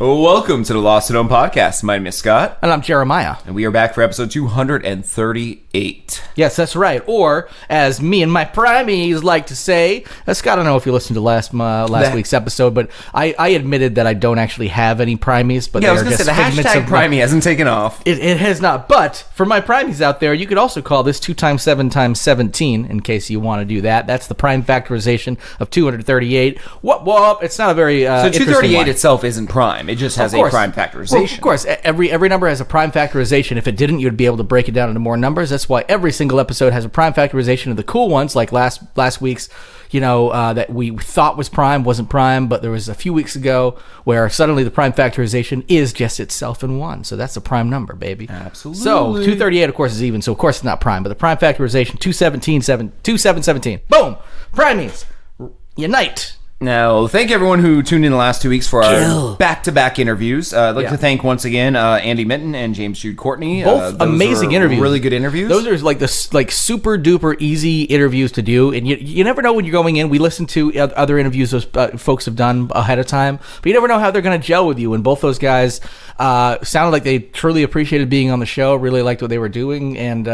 Welcome to the Lost at Home podcast. My name is Scott. And I'm Jeremiah. And we are back for episode 238. Yes, that's right. Or, as me and my primies like to say, Scott, I don't know if you listened to last week's episode, but I admitted that I don't actually have any primies. But yeah, I was going to say, the hashtag primey hasn't taken off. It has not. But for my primies out there, you could also call this 2 times 7 times 17, in case you want to do that. That's the prime factorization of 238. Whoop. It's not a very So 238 itself isn't prime. It just has a prime factorization. Well, of course, every number has a prime factorization. If it didn't, you'd be able to break it down into more numbers. That's why every single episode has a prime factorization of the cool ones, like last week's, that we thought was prime, wasn't prime, but there was a few weeks ago where suddenly the prime factorization is just itself in one. So that's a prime number, baby. Absolutely. So 238, of course, is even. So, of course, it's not prime, but the prime factorization, 2717. Boom! Primies, unite. Now, thank everyone who tuned in the last 2 weeks for our back-to-back interviews. I'd like to thank once again Andy Minton and James Jude Courtney. Both amazing interviews. Really good interviews. Those are like super duper easy interviews to do, and you never know when you're going in. We listen to other interviews those folks have done ahead of time, but you never know how they're going to gel with you. And both those guys sounded like they truly appreciated being on the show, really liked what they were doing, and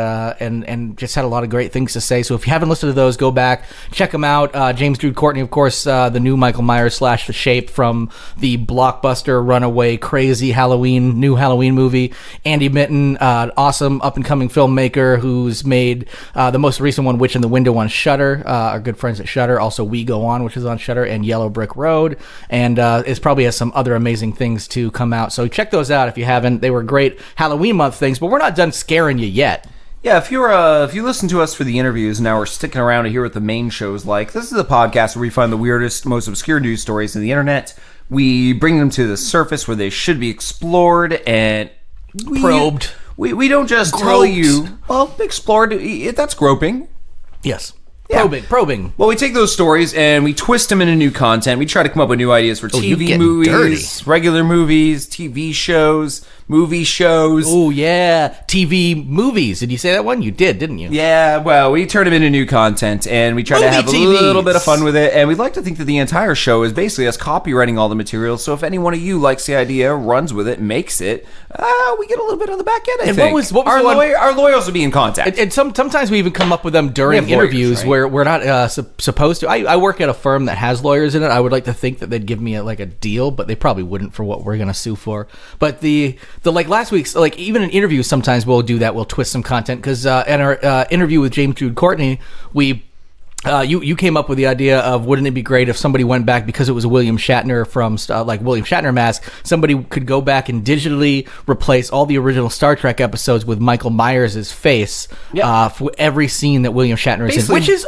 just had a lot of great things to say. So if you haven't listened to those, go back, check them out. James Jude Courtney, of course, the new Michael Myers / The Shape from the blockbuster runaway crazy new Halloween movie. Andy Minton, an awesome up and coming filmmaker who's made the most recent one, Witch in the Window, on Shudder. Our good friends at Shudder. Also We Go On, which is on Shudder, and Yellow Brick Road, and it probably has some other amazing things to come out. So check those out if you haven't. They were great Halloween month things, but we're not done scaring you yet. Yeah, if you listen to us for the interviews, now we're sticking around to hear what the main show's like. This is the podcast where we find the weirdest, most obscure news stories on the internet. We bring them to the surface where they should be explored and probed. We don't just tell you, well, explored. That's groping. Yes. Yeah. Probing. Well, we take those stories and we twist them into new content. We try to come up with new ideas for TV movies, regular movies, TV shows, movie shows. Oh, yeah. TV movies. Did you say that one? You did, didn't you? Yeah, well, we turn them into new content and we try to have a little bit of fun with it. And we'd like to think that the entire show is basically us copywriting all the material. So if any one of you likes the idea, runs with it, makes it, we get a little bit on the back end, I think. What was our lawyers will be in contact. And sometimes we even come up with them during interviews, right? Where we're not supposed to. I work at a firm that has lawyers in it. I would like to think that they'd give me a deal, but they probably wouldn't for what we're going to sue for. But the last week's, even in interviews, sometimes we'll do that. We'll twist some content because in our interview with James Jude Courtney, you came up with the idea of, wouldn't it be great if somebody went back, because it was a William Shatner from William Shatner mask, somebody could go back and digitally replace all the original Star Trek episodes with Michael Myers' face for every scene that William Shatner is in, which is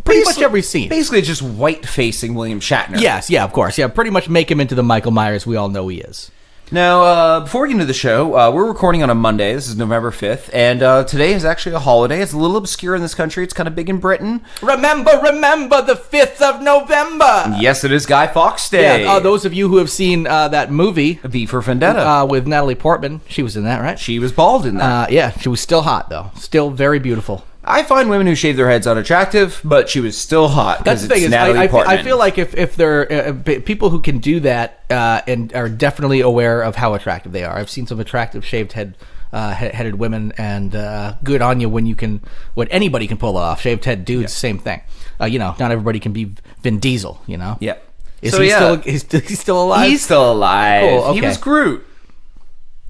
pretty much every scene. Basically, just white facing William Shatner. Yes, yeah, of course, yeah, pretty much make him into the Michael Myers we all know he is. Now, before we get into the show, we're recording on a Monday. This is November 5th, and today is actually a holiday. It's a little obscure in this country. It's kind of big in Britain. Remember the 5th of November! Yes, it is Guy Fawkes Day. Yeah, those of you who have seen that movie... V for Vendetta. With Natalie Portman. She was in that, right? She was bald in that. Yeah, she was still hot, though. Still very beautiful. I find women who shave their heads unattractive, but she was still hot. That's the thing. Natalie Portman. I feel like if there are people who can do that and are definitely aware of how attractive they are. I've seen some attractive shaved headed women, and good on you when anybody can pull it off. Shaved head dudes, same thing. Not everybody can be Vin Diesel. Yeah. Is he still alive? He's still alive. Cool, okay. He was Groot.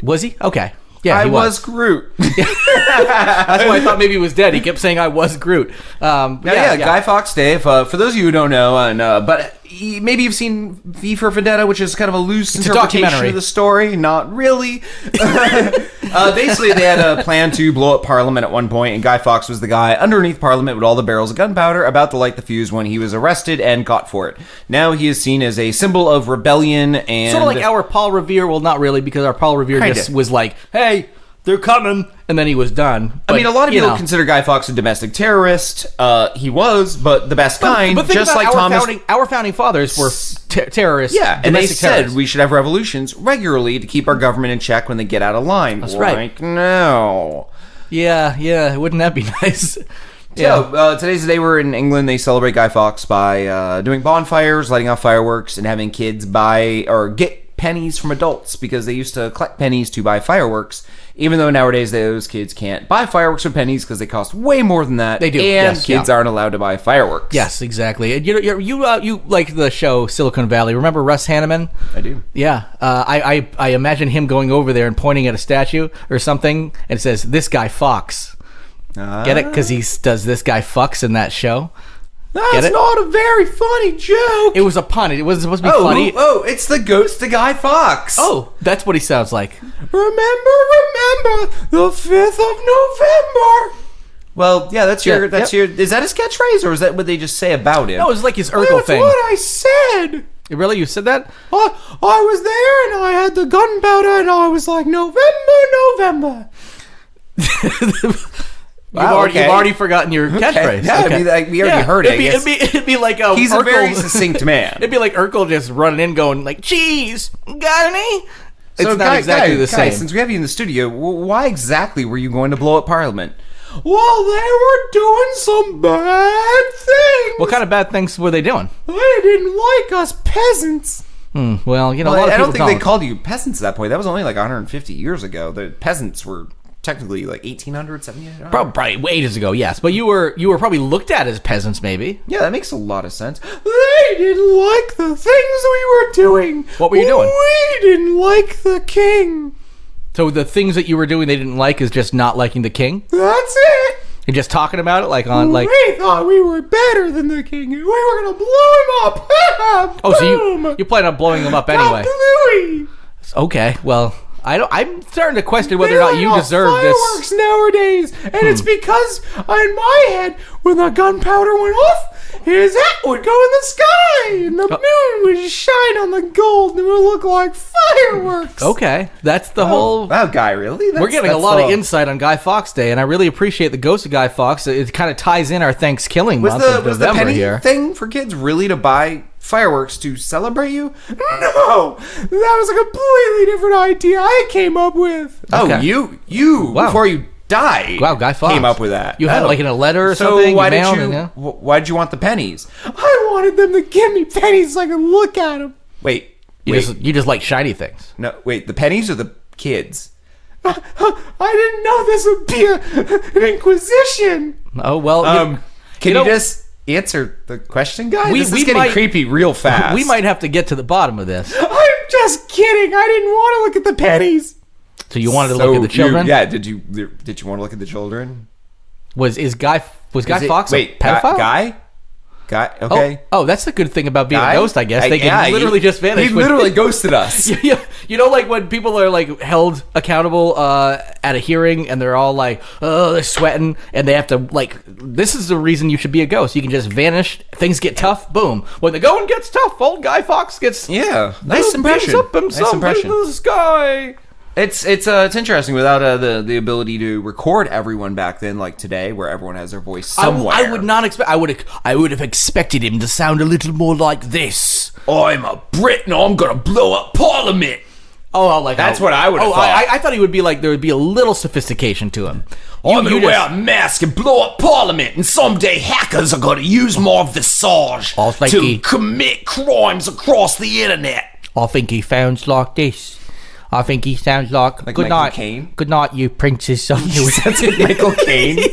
Was he? Okay. Yeah, I was Groot. That's why I thought maybe he was dead. He kept saying I was Groot. Guy Fawkes Day. For those of you who don't know, but maybe you've seen V for Vendetta, which is kind of a loose interpretation of the story. Not really. Basically, they had a plan to blow up Parliament at one point, and Guy Fawkes was the guy underneath Parliament with all the barrels of gunpowder, about to light the fuse when he was arrested and caught for it. Now he is seen as a symbol of rebellion and... Sort of like our Paul Revere. Well, not really, because our Paul Revere just was like, hey... They're coming, and then he was done. But, a lot of people consider Guy Fawkes a domestic terrorist. He was, but the best kind. But just like our founding fathers were terrorists. Yeah, and they said we should have revolutions regularly to keep our government in check when they get out of line. That's right. Like, no. Yeah. Wouldn't that be nice? Yeah. So, today's the day we're in England. They celebrate Guy Fawkes by doing bonfires, lighting off fireworks, and having kids get pennies from adults because they used to collect pennies to buy fireworks, even though nowadays those kids can't buy fireworks for pennies because they cost way more than that. They do. And kids aren't allowed to buy fireworks. Yes, exactly. And you like the show Silicon Valley. Remember Russ Hanneman? I do. Yeah. I imagine him going over there and pointing at a statue or something and it says, "This Guy Fawkes." Get it? Because he does "This Guy Fucks" in that show. That's not a very funny joke. It was a pun. It was supposed to be funny. Oh, it's the ghost of Guy Fawkes. Oh, that's what he sounds like. Remember, the 5th of November. Well, yeah, that's your. Is that his catchphrase, or is that what they just say about him? No, it was like his Urkel thing. That's what I said. Really, you said that? I was there, and I had the gunpowder, and I was like, November. You've already forgotten your catchphrase. Yeah, okay. We already heard it. It'd be like he's Urkel. A very succinct man. It'd be like Urkel just running in, going like, "Cheese, got any?" It's not exactly the same. Since we have you in the studio, why exactly were you going to blow up Parliament? Well, they were doing some bad things. What kind of bad things were they doing? They didn't like us peasants. Well, a lot of people I don't think they called you peasants at that point. That was only like 150 years ago. The peasants were technically like 1800, 1700. Probably ages ago, yes. But you were probably looked at as peasants, maybe. Yeah, that makes a lot of sense. They didn't like the things we were doing. What were you doing? We didn't like the king. So the things that you were doing they didn't like is just not liking the king? That's it. And just talking about it We thought we were better than the king. We were going to blow him up. Oh, so you plan on blowing him up anyway. Okay, well, I'm starting to question whether or not you deserve fireworks this. Nowadays, and it's because in my head, when the gunpowder went off, his hat would go in the sky, and the moon would shine on the gold, and it would look like fireworks. Okay, that's the whole. Wow, Guy, really? We're getting a lot of insight on Guy Fawkes Day, and I really appreciate the ghost of Guy Fawkes. It kind of ties in our Thankskilling month of November was the penny here. Thing for kids really to buy fireworks to celebrate you? No, that was a completely different idea I came up with. Okay. Oh, you wow. Before you died. Wow, Guy Fawkes came up with that. You had it like in a letter or something. Why did you want the pennies? I wanted them to give me pennies so I could look at them. Wait. You just like shiny things. No, wait. The pennies or the kids? I didn't know this would be an inquisition. Oh well. Can you just answer the question, guy? This is getting creepy real fast. We might have to get to the bottom of this. I'm just kidding. I didn't want to look at the pennies. So you wanted to look at the children? Did you want to look at the children? Was Guy Fawkes a pedophile? Guy? Okay. Oh, that's the good thing about being a ghost, I guess. They can literally just vanish. He literally ghosted us. You know, like when people are like held accountable at a hearing and they're all like, oh, they're sweating and they have to like, this is the reason you should be a ghost. You can just vanish. Things get tough. Boom. When the going gets tough, old Guy Fawkes gets nice impression. Up himself in the sky. It's interesting without the ability to record everyone back then, like today, where everyone has their voice somewhere. I would not expect. I would have expected him to sound a little more like this. I'm a Brit and I'm gonna blow up Parliament. That's what I would have thought. I thought he would be like there would be a little sophistication to him. I'm gonna wear a mask and blow up Parliament, and someday hackers are gonna use my visage to commit crimes across the internet. I think he sounds like this. I think he sounds like good Michael night. Caine? Good night, you princess of New That's Michael Caine.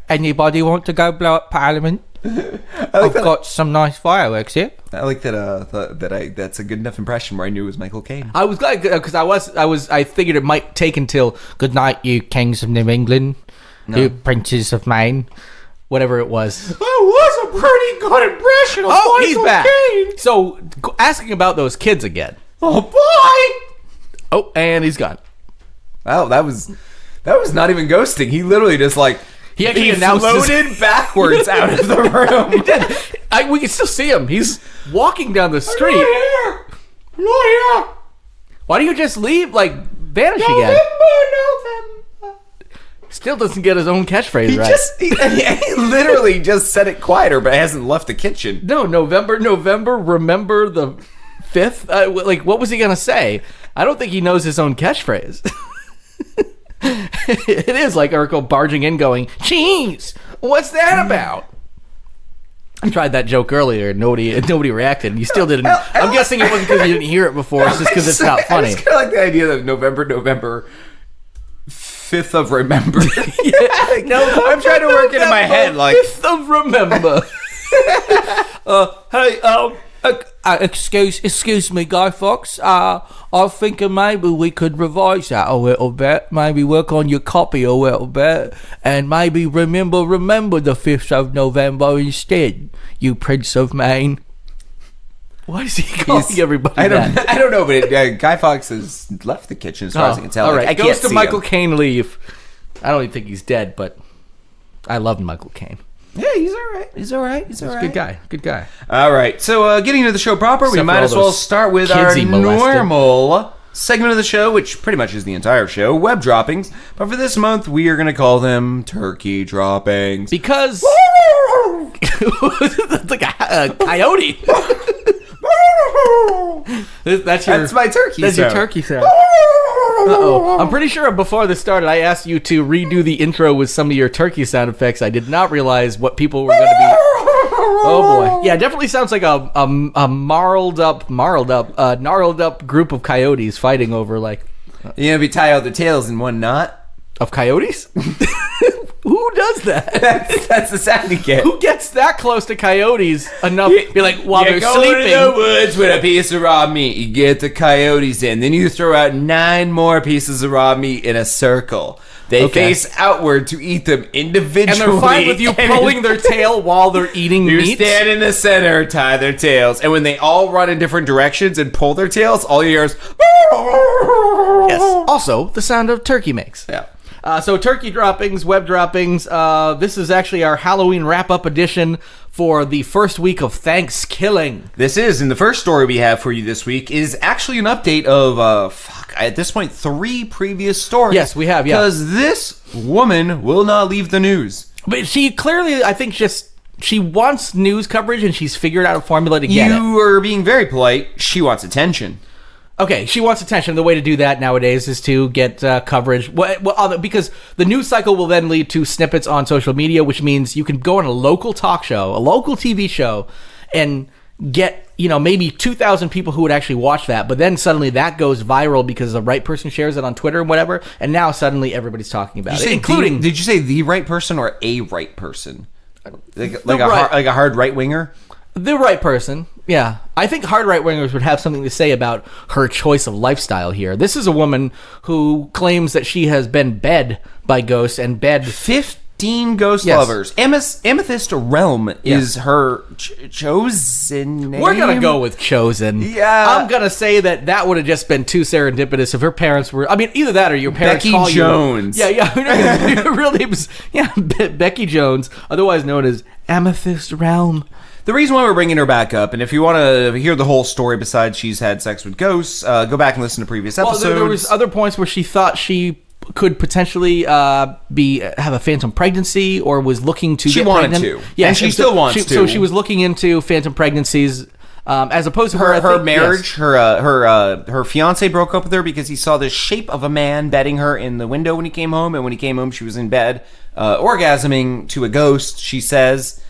Anybody want to go blow up Parliament? I've got some nice fireworks here. I like that. That's a good enough impression where I knew it was Michael Caine. I was glad because I figured it might take until good night, you kings of New England, you princes of Maine, whatever it was. That was a pretty good impression of Michael he's back. Caine. So asking about those kids again. Oh boy! Oh, and he's gone. Wow, that was not even ghosting. He literally just he floated backwards out of the room. He did. We can still see him. He's walking down the street. I'm not here. Why don't you just leave? Vanish again. November. Still doesn't get his own catchphrase right. He literally just said it quieter, but hasn't left the kitchen. No, November, remember the 5th? What was he gonna say? I don't think he knows his own catchphrase. It is like Urkel barging in going, cheese! What's that about? I tried that joke earlier. Nobody reacted. You still didn't. I'm guessing it wasn't because you didn't hear it before. It's just because it's not funny. I just kind of like the idea of November 5th of Remember. No, I'm trying to work it in my head. Like 5th of Remember. Excuse me, Guy Fawkes. I think maybe we could revise that a little bit. Maybe work on your copy a little bit, and maybe remember the 5th of November instead. You Prince of Maine. Why is he calling everybody that? I don't know, but Guy Fawkes has left the kitchen as far as I can tell. All right, I goes to Michael Caine leave. I don't even think he's dead, but I love Michael Caine. Yeah, he's all right. He's a good guy. All right, so getting into the show proper, we might as well start with our normal segment of the show, which pretty much is the entire show, web droppings. But for this month, we are going to call them turkey droppings. Because... It's like a coyote. That's my turkey sound. That's your turkey sound. Uh-oh. I'm pretty sure before this started, I asked you to redo the intro with some of your turkey sound effects. I did not realize what people were going to be... Oh, boy. Yeah, it definitely sounds like a gnarled up group of coyotes fighting over, like... You know, if you tie all the tails in one knot. Of coyotes? Who does that? That's the sound you get. Who gets that close to coyotes enough to be like, while they're sleeping? You go to the woods with a piece of raw meat. You get the coyotes in. Then you throw out 9 more pieces of raw meat in a circle. They face outward to eat them individually. And they're fine with you pulling their tail while they're eating meat? You stand in the center, tie their tails. And when they all run in different directions and pull their tails, all you hear is... Yes. Also, the sound of turkey makes. Yeah. So turkey droppings, web droppings. This is actually our Halloween wrap-up edition for the first week of Thankskilling. This is, and the first story we have for you this week is actually an update of, at this point, 3 previous stories. Yes, we have, yeah. Because this woman will not leave the news. But she clearly, I think, she wants news coverage, and she's figured out a formula to get it. You are being very polite. She wants attention. Okay, she wants attention. The way to do that nowadays is to get coverage. Because the news cycle will then lead to snippets on social media, which means you can go on a local talk show, a local TV show, and get, maybe 2,000 people who would actually watch that. But then suddenly that goes viral because the right person shares it on Twitter and whatever. And now suddenly everybody's talking about it, including... Did you say the right person or a right person? Like a hard right-winger? The right person, yeah. I think hard right-wingers would have something to say about her choice of lifestyle here. This is a woman who claims that she has been bed by ghosts and bed... 15 ghost lovers. Amethyst Realm is her chosen name. We're going to go with chosen. Yeah. I'm going to say that would have just been too serendipitous if her parents were... I mean, either that or your parents Becky call Jones. You... Yeah. Her real name is Becky Jones, otherwise known as Amethyst Realm. The reason why we're bringing her back up, and if you want to hear the whole story besides she's had sex with ghosts, go back and listen to previous episodes. Well, there was other points where she thought she could potentially have a phantom pregnancy or was looking to get pregnant. She wanted to. Yeah, and she still wants to. So she was looking into phantom pregnancies as opposed to her marriage. Yes. Her fiance broke up with her because he saw the shape of a man bedding her in the window when he came home, and when he came home she was in bed orgasming to a ghost, she says.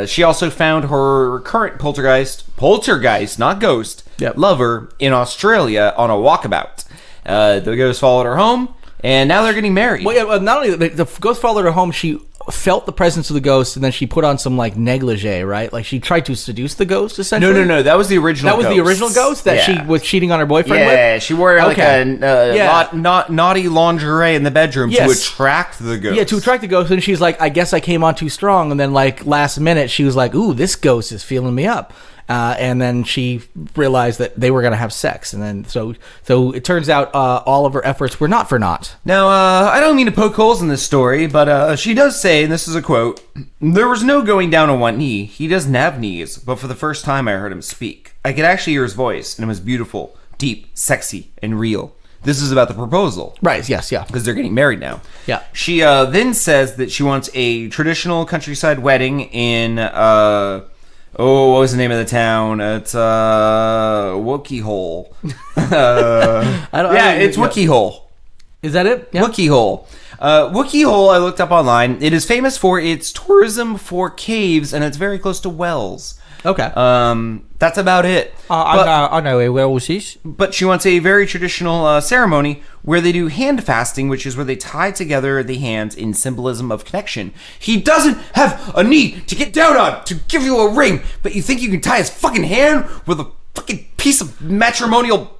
She also found her current poltergeist, not ghost, lover in Australia on a walkabout. The ghost followed her home, and now they're getting married. Well, yeah, not only the ghost followed her home, she felt the presence of the ghost, and then she put on some negligee, right? Like she tried to seduce the ghost, essentially. No, that was the original. That was the original ghost that she was cheating on her boyfriend with. Yeah, she wore naughty lingerie in the bedroom to attract the ghost. Yeah, to attract the ghost, and she's like, I guess I came on too strong, and then last minute she was like, ooh, this ghost is feeling me up. And then she realized that they were going to have sex, and then so it turns out all of her efforts were not for naught. Now, I don't mean to poke holes in this story, but she does say, and this is a quote, "There was no going down on one knee. He doesn't have knees, but for the first time I heard him speak. I could actually hear his voice, and it was beautiful, deep, sexy, and real." This is about the proposal. Right, yes, yeah. Because they're getting married now. Yeah. She then says that she wants a traditional countryside wedding in... what was the name of the town? It's Wookie Hole. It's Wookie Hole. Is that it? Yeah. Wookie Hole. Wookiee Hole, I looked up online. It is famous for its tourism for caves, and it's very close to wells. Okay. That's about it. I know where wells is. But she wants a very traditional ceremony where they do hand fasting, which is where they tie together the hands in symbolism of connection. He doesn't have a knee to get down on to give you a ring, but you think you can tie his fucking hand with a fucking piece of matrimonial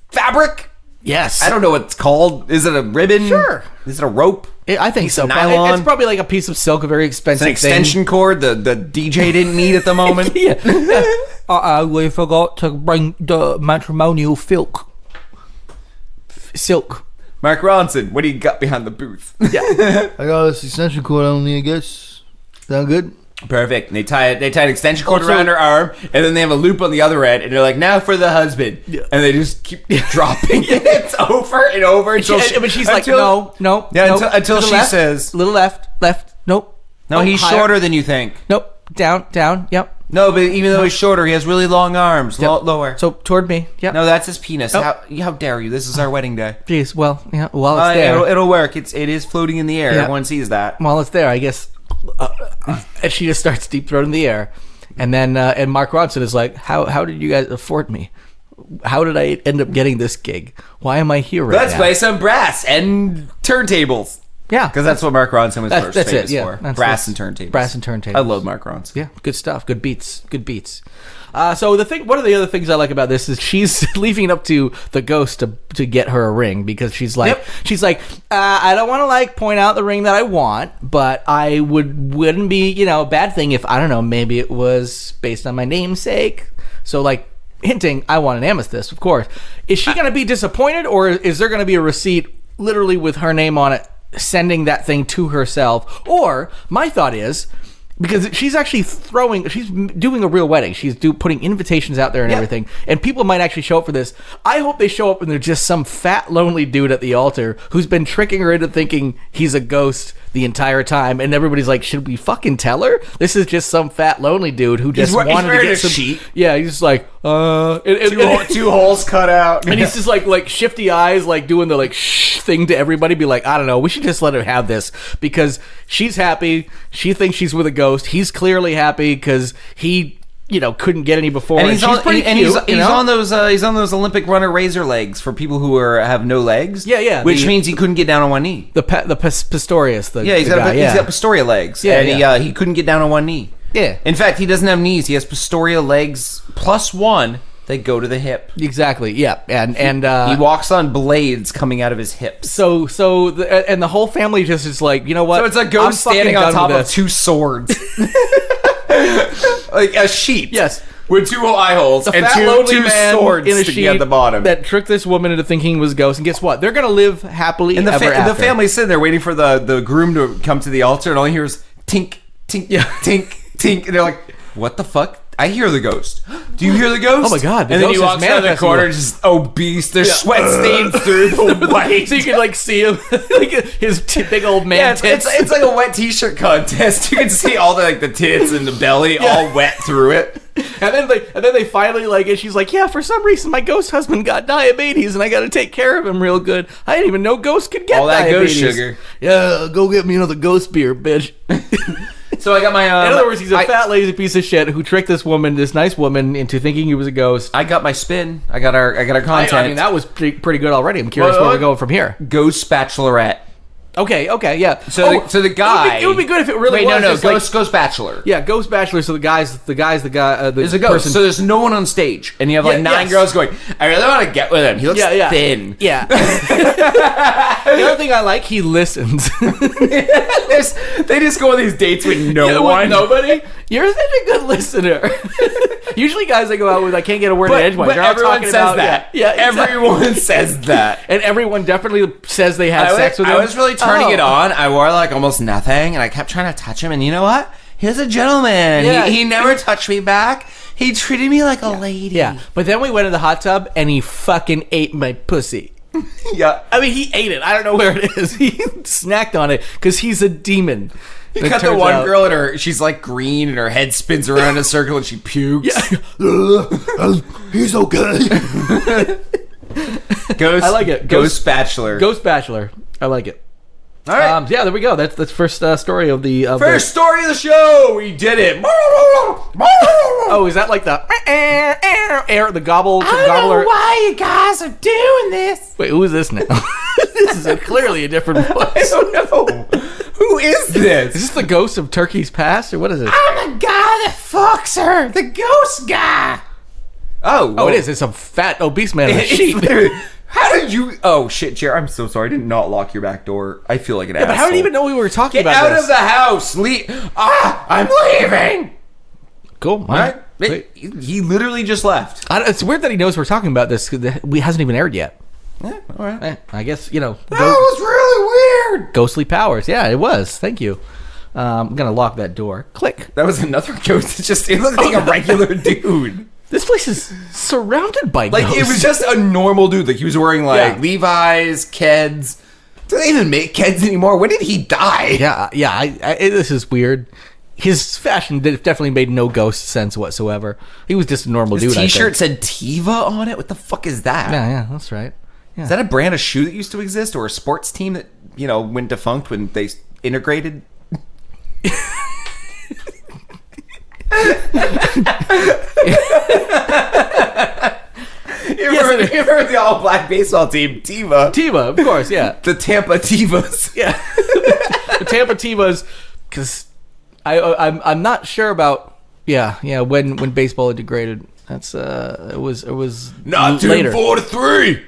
fabric? Yes. I don't know what it's called. Is it a ribbon? Sure. Is it a rope? I think so. Nylon? It's probably like a piece of silk, a very expensive It's an extension cord the DJ didn't need at the moment. Yeah. We forgot to bring the matrimonial silk. Mark Ronson, what do you got behind the booth? Yeah. I got this extension cord only, I guess. Sound good? Perfect. And they tie an extension cord around her arm, and then they have a loop on the other end, and they're like, now for the husband. Yeah. And they just keep dropping it over and over until she's like, no. Yeah, until she says... Little left, nope. No, he's higher. shorter than you think. Nope, down, yep. No, but even though he's shorter, he has really long arms. Yep. Lower. So, toward me, yep. No, that's his penis. Oh. How dare you? This is our wedding day. Jeez, well, yeah, while it's there. It'll work. It is floating in the air. Yeah. Everyone sees that. While it's there, I guess... and she just starts deep throating the air, and then and Mark Ronson is like, how did you guys afford me? How did I end up getting this gig? Why am I here right Let's now? play some brass and turntables. Yeah, because that's what Mark Ronson was first famous for. Brass and turntables. Brass and turntables. I love Mark Ronson. Yeah, good stuff. Good beats. So one of the other things I like about this is she's leaving it up to the ghost to get her a ring, because she's like, I don't want to like point out the ring that I want, but I wouldn't be a bad thing if, I don't know, maybe it was based on my namesake. So like hinting, I want an amethyst, of course. Is she going to be disappointed, or is there going to be a receipt literally with her name on it, sending that thing to herself? Or my thought is, because she's actually she's doing a real wedding, she's putting invitations out there and everything, and people might actually show up for this. I hope they show up and they're just some fat lonely dude at the altar who's been tricking her into thinking he's a ghost the entire time, and everybody's like, should we fucking tell her this is just some fat lonely dude who just wanted to get some sheet? Yeah, he's just like two holes cut out, and he's just like shifty eyes, like doing the like shh thing to everybody, be like, I don't know, we should just let her have this because she's happy, she thinks she's with a ghost, he's clearly happy because he couldn't get any before, and he's on those Olympic runner razor legs for people who have no legs. Yeah, which means he couldn't get down on one knee. The Pistorius. He's got Pistoria legs. Yeah, and he couldn't get down on one knee. Yeah. In fact, he doesn't have knees. He has Pistoria legs plus one. They go to the hip. Exactly. Yeah, and he walks on blades coming out of his hips. So the whole family just is like, you know what? So it's a ghost standing on top of two swords. Like a sheep. Yes. With two eye holes and two swords sticking at the bottom. That tricked this woman into thinking he was a ghost. And guess what? They're going to live happily ever after. The family's sitting there waiting for the groom to come to the altar, and all you hear is tink, tink, tink, tink. And they're like, what the fuck? I hear the ghost. Do you hear the ghost? Oh my god! And then he walks out of the corner, just obese. There's sweat stains through the white, so you can like see him, like his big old man tits. It's like a wet t-shirt contest. You can see all the tits and the belly all wet through it. And then they finally and she's like, yeah, for some reason my ghost husband got diabetes and I got to take care of him real good. I didn't even know ghosts could get all that diabetes. Ghost sugar. Yeah, go get me another ghost beer, bitch. So I got my. In other words, he's a fat, lazy piece of shit who tricked this nice woman, into thinking he was a ghost. I got my spin. I got our content. I mean, that was pretty good already. I'm curious where we're going from here. Ghost Bachelorette. Okay, yeah. So the guy. It would be good if it really was. Ghost Bachelor. Yeah, Ghost Bachelor. So the guy is a ghost. Person. So there's no one on stage, and you have nine girls going, I really want to get with him. He looks thin. Yeah. The other thing I like, he listens. They just go on these dates with no one. With nobody. You're such a good listener. Usually guys I go out with, I can't get a word in edgewise. But everyone says that. Yeah, exactly. Everyone says that. And everyone definitely says they had sex with him. I was really turning it on. I wore almost nothing, and I kept trying to touch him, and you know what? He's a gentleman. Yeah. He never touched me back. He treated me like a lady. Yeah, but then we went in the hot tub, and he fucking ate my pussy. Yeah. I mean, he ate it. I don't know where it is. He snacked on it, because he's a demon. You got the one girl, and she's like green, and her head spins around in a circle, and she pukes. Yeah. He's okay. Ghost, I like it. Ghost Bachelor. Ghost Bachelor. I like it. All right. Yeah, there we go. That's the first story of the... First story of the show! We did it! Oh, is that like the... air, the gobble... I don't know why you guys are doing this! Wait, who is this now? This is clearly a different voice. I don't know. Who is this? Is this the ghost of Turkey's past, or what is it? I'm the guy that fucks her! The ghost guy! Oh, it is. It's a fat, obese man in a sheet. How did you... Oh, shit, Jared. I'm so sorry. I did not lock your back door. I feel like an asshole. But how did you even know we were talking about this? Get out this? of the house! I'm leaving! Cool. All right. He literally just left. It's weird that he knows we're talking about this, because it hasn't even aired yet. Yeah, all right. I guess, That was really weird! Ghostly powers. Yeah, it was. Thank you. I'm going to lock that door. Click. That was another ghost. It looked like a regular dude. This place is surrounded by ghosts. It was just a normal dude. Like, he was wearing, Levi's, Keds. Do they even make Keds anymore? When did he die? Yeah. This is weird. His fashion definitely made no ghost sense whatsoever. He was just a normal dude, His t-shirt said Tiva on it? What the fuck is that? Yeah, that's right. Yeah. Is that a brand of shoe that used to exist? Or a sports team that, went defunct when they integrated? You ever heard the all-black baseball team, Tiva? Tiva, of course, yeah. The Tampa Tivas. Yeah. The Tampa Tivas, because I'm not sure about, when baseball had degraded. That's, it was 1943.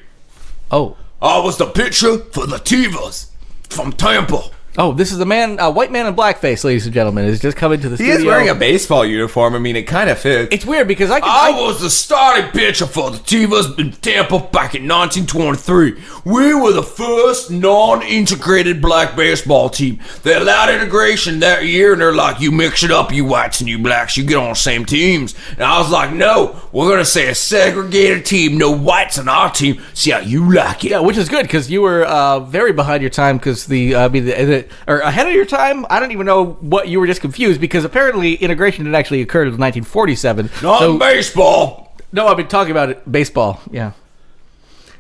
Oh. I was the pitcher for the Tivas from Tampa. Oh, this is a white man in blackface, ladies and gentlemen, is just coming to the studio. He is wearing a baseball uniform. I mean, it kind of fits. It's weird because I was the starting pitcher for the Tivas in Tampa back in 1923. We were the first non-integrated black baseball team. They allowed integration that year, and they're like, you mix it up, you whites and you blacks, you get on the same teams. And I was like, no, we're going to say a segregated team, no whites on our team. See how you like it. Yeah, which is good because you were very behind your time because or ahead of your time. I don't even know what you were just confused because apparently integration didn't actually occur until 1947. Not in baseball. No, I've been talking about it. Baseball. Yeah.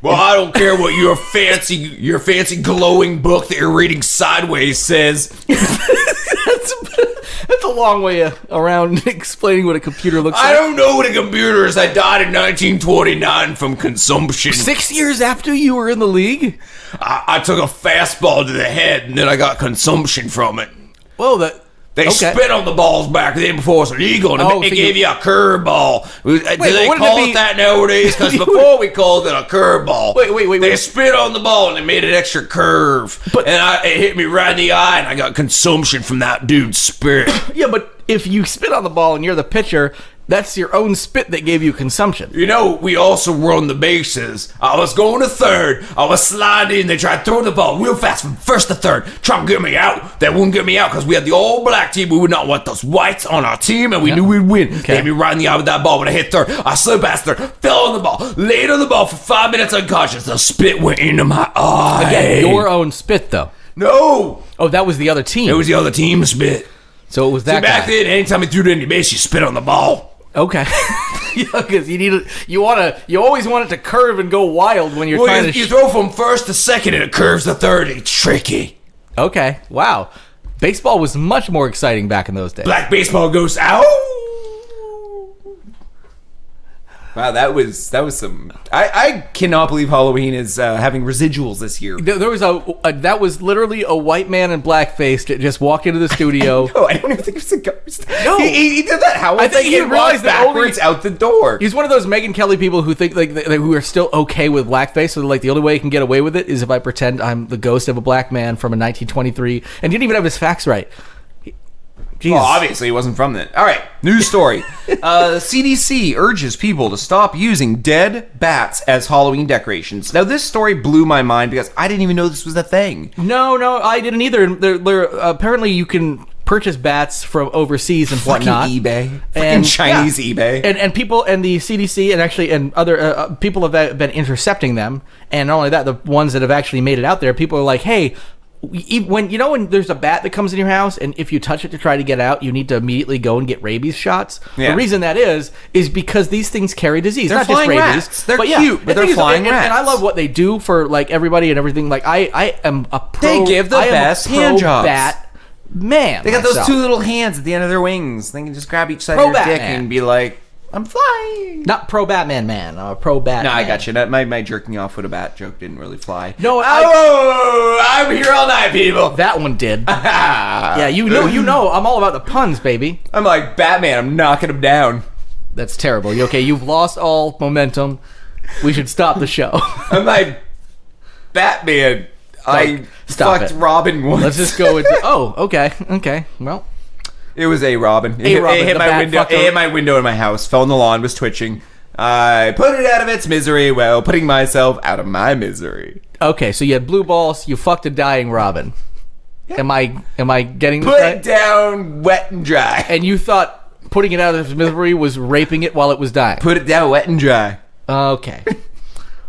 Well, I don't care what your fancy glowing book that you're reading sideways says. That's a long way around explaining what a computer looks like. I don't know what a computer is. I died in 1929 from consumption. 6 years after you were in the league? I took a fastball to the head, and then I got consumption from it. Whoa, They spit on the balls back then before it was illegal, and it gave you a curveball. Do they call it that nowadays? Because before we called it a curveball. Wait. They spit on the ball, and they made an extra curve. And it hit me right in the eye, and I got consumption from that dude's spit. Yeah, but if you spit on the ball and you're the pitcher, that's your own spit that gave you consumption. We also run the bases. I was going to third. I was sliding. They tried to throw the ball real fast from first to third. Trying to get me out. They wouldn't get me out because we had the all-black team. We would not want those whites on our team, and we knew we'd win. Okay. They hit me right in the eye with that ball when I hit third. I slid past third, fell on the ball, laid on the ball for 5 minutes unconscious. The spit went into my eye. Again, your own spit, though. No. Oh, that was the other team. It was the other team's spit. So it was that back then, anytime he threw it in the base, you spit on the ball. Okay. Yeah, because you always want it to curve and go wild when you're trying to... You throw from first to second and it curves to third. It's tricky. Okay. Wow. Baseball was much more exciting back in those days. Black baseball goes out. Wow, that was some... I cannot believe Halloween is having residuals this year. There was that was literally a white man in blackface that just walked into the studio. No, I don't even think it was a ghost. No. He did that Howell I think he realized that backwards out the door. He's one of those Megyn Kelly people who think who are still okay with blackface. So the only way he can get away with it is if I pretend I'm the ghost of a black man from a 1923 and didn't even have his facts right. Jesus. Well, obviously he wasn't from that. All right, news story. CDC urges people to stop using dead bats as Halloween decorations. Now, this story blew my mind because I didn't even know this was a thing. No, I didn't either. Apparently, you can purchase bats from overseas and whatnot. eBay. And Chinese eBay. And people and the CDC and other people have been intercepting them. And not only that, the ones that have actually made it out there, people are like, hey, when there's a bat that comes in your house, and if you touch it to try to get out, you need to immediately go and get rabies shots. Yeah. The reason that is because these things carry disease. They're not flying just rabies. Rats. They're cute, but they're flying rats. And I love what they do for like everybody and everything. Like I am a pro. They give the best hand jobs. Bat man. They got those two little hands at the end of their wings. They can just grab each side of your dick and be like, I'm flying. Not pro Batman man. Pro Batman. No, I got you. My jerking off with a bat joke didn't really fly. No, I'm here all night, people. That one did. Yeah, you know. I'm all about the puns, baby. I'm like Batman. I'm knocking him down. That's terrible. Okay, you've lost all momentum. We should stop the show. I'm like Batman. I fucked Robin once. Let's just go into. Oh, okay. Well. It was a Robin. It hit my window. It hit my window in my house. Fell on the lawn. Was twitching. I put it out of its misery while putting myself out of my misery. Okay, so you had blue balls. You fucked a dying Robin. Yeah. Am I getting this right? Put it down wet and dry. And you thought putting it out of its misery was raping it while it was dying. Put it down wet and dry. Okay.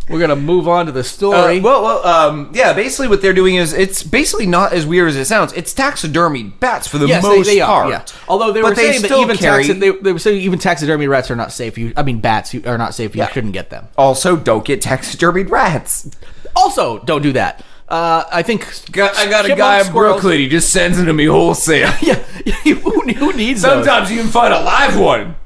We're going to move on to the story. Yeah, basically what they're doing is, it's basically not as weird as it sounds. It's taxidermied bats for the most they part. Are, yeah. Although they were saying that even even taxidermy rats are not safe. Bats are not safe. You shouldn't get them. Also, don't get taxidermied rats. Also, don't do that. I think I got a guy in Brooklyn. He just sends them to me wholesale. Yeah, who needs those? Sometimes you can find a live one.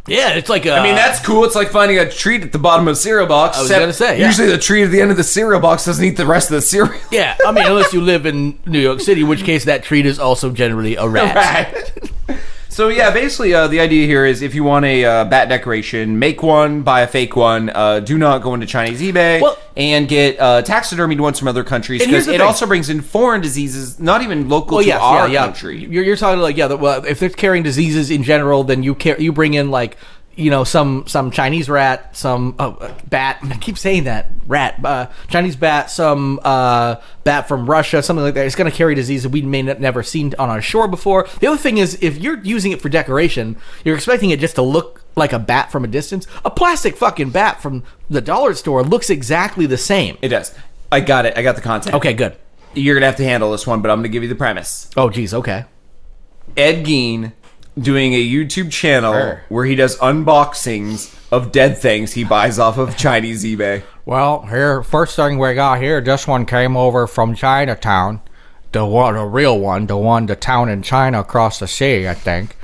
Yeah, it's like I mean, that's cool. It's like finding a treat at the bottom of a cereal box. I was going to say, usually the treat at the end of the cereal box doesn't eat the rest of the cereal. Yeah, I mean, unless you live in New York City, in which case that treat is also generally a rat. So, yeah, basically the idea here is if you want a bat decoration, make one, buy a fake one. Do not go into Chinese eBay and get taxidermied ones from other countries, because it also brings in foreign diseases, not even local to our country. You're talking like, if they're carrying diseases in general, then you bring in like, some Chinese rat, some bat. I keep saying that rat, Chinese bat, some bat from Russia, something like that. It's going to carry disease that we may never seen on our shore before. The other thing is, if you're using it for decoration, you're expecting it just to look like a bat from a distance. A plastic fucking bat from the dollar store looks exactly the same. It does. I got it. I got the content. Okay, good. You're gonna have to handle this one, but I'm gonna give you the premise. Oh, geez. Okay. Ed Gein doing a YouTube channel where he does unboxings of dead things he buys off of Chinese eBay. Well, here, first thing we got here, this one came over from Chinatown. The real one, the town in China across the sea, I think.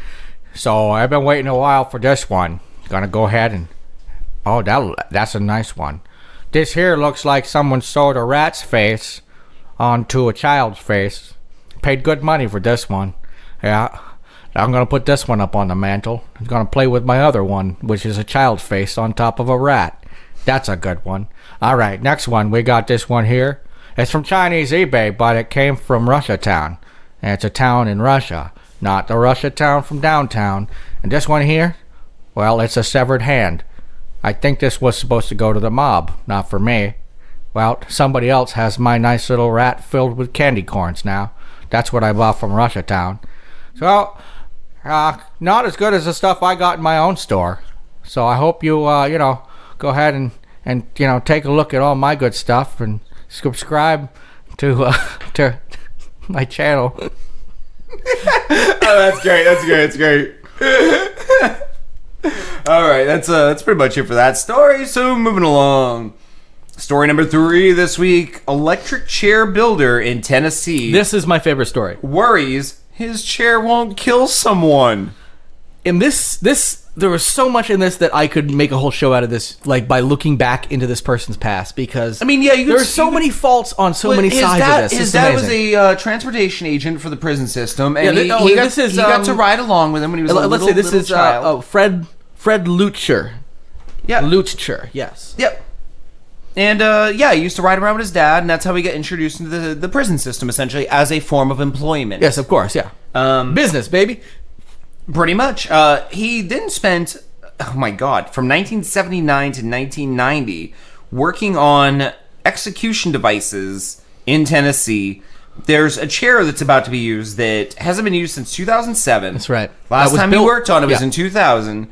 So I've been waiting a while for this one. Gonna go ahead and... Oh, that's a nice one. This here looks like someone sewed a rat's face onto a child's face. Paid good money for this one. Yeah. I'm going to put this one up on the mantle. I'm going to play with my other one, which is a child's face on top of a rat. That's a good one. All right, next one. We got this one here. It's from Chinese eBay, but it came from Russia Town. And it's a town in Russia, not the Russia Town from downtown. And this one here, well, it's a severed hand. I think this was supposed to go to the mob, not for me. Well, somebody else has my nice little rat filled with candy corns now. That's what I bought from Russia Town. So... not as good as the stuff I got in my own store. So I hope you, go ahead and take a look at all my good stuff and subscribe to my channel. Oh, that's great. That's great. All right, that's pretty much it for that story. So moving along. Story number 3 this week. Electric chair builder in Tennessee. This is my favorite story. Worries his chair won't kill someone. In this, there was so much in this that I could make a whole show out of this, like by looking back into this person's past. Because I mean, yeah, there's so many faults on so many sides of this. His dad was a transportation agent for the prison system, and he got to ride along with him when he was a little child. Fred Lutcher. Yeah, Lutcher. Yes. Yep. And, he used to ride around with his dad, and that's how he got introduced into the prison system, essentially, as a form of employment. Yes, of course, yeah. Business, baby. Pretty much. He then spent, from 1979 to 1990, working on execution devices in Tennessee. There's a chair that's about to be used that hasn't been used since 2007. That's right. Last time he worked on it was in 2000.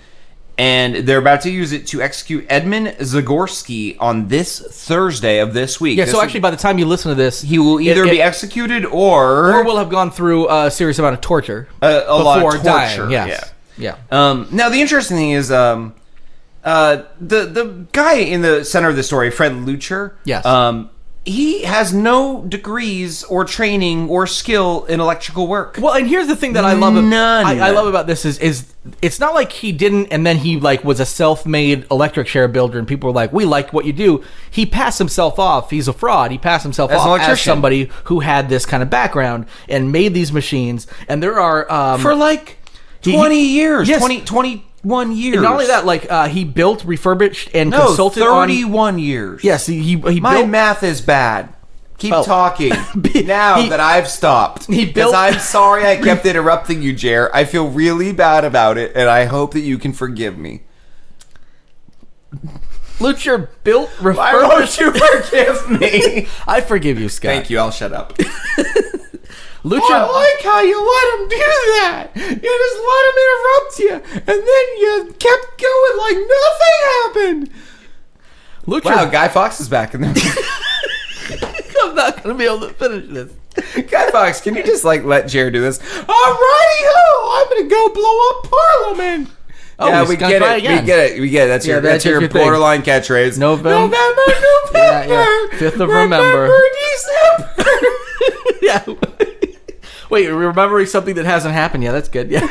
and they're about to use it to execute Edmund Zagorski on this Thursday of this week. Yeah, so actually by the time you listen to this... He will either be executed or will have gone through a serious amount of torture. A lot of torture, dying. Yes. Yeah. Now, the interesting thing is... the guy in the center of the story, Fred Lucher, yes. He has no degrees or training or skill in electrical work. Well, and here's the thing that I love. None. I love about this is it's not like he didn't, and then he like was a self-made electric chair builder, and people were like, "We like what you do." He passed himself off. He's a fraud. He passed himself off as somebody who had this kind of background and made these machines. And there are for like 20 years, yes. 21 years. And not only that, like he built, refurbished, and consulted 31 years. Yes, he my built, math is bad. Keep talking now that I've stopped. Because I'm sorry I kept interrupting you, Jer. I feel really bad about it, and I hope that you can forgive me. Lucher built, refurbished. Why won't you forgive me? I forgive you, Scott. Thank you. I'll shut up. Lucher, I like how you let him do that. You just let him interrupt you, and then you kept going like nothing happened. Lucher, wow, Guy Fawkes is back in there. I'm not going to be able to finish this. Guy Fawkes, can you just like let Jared do this? Alrighty-ho, I'm going to go blow up Parliament. Oh, yeah, we get it. We get it. We get it. That's your borderline catchphrase. November. Yeah. 5th of Remember. December. Yeah. Wait, you're remembering something that hasn't happened yet. That's good. Yeah.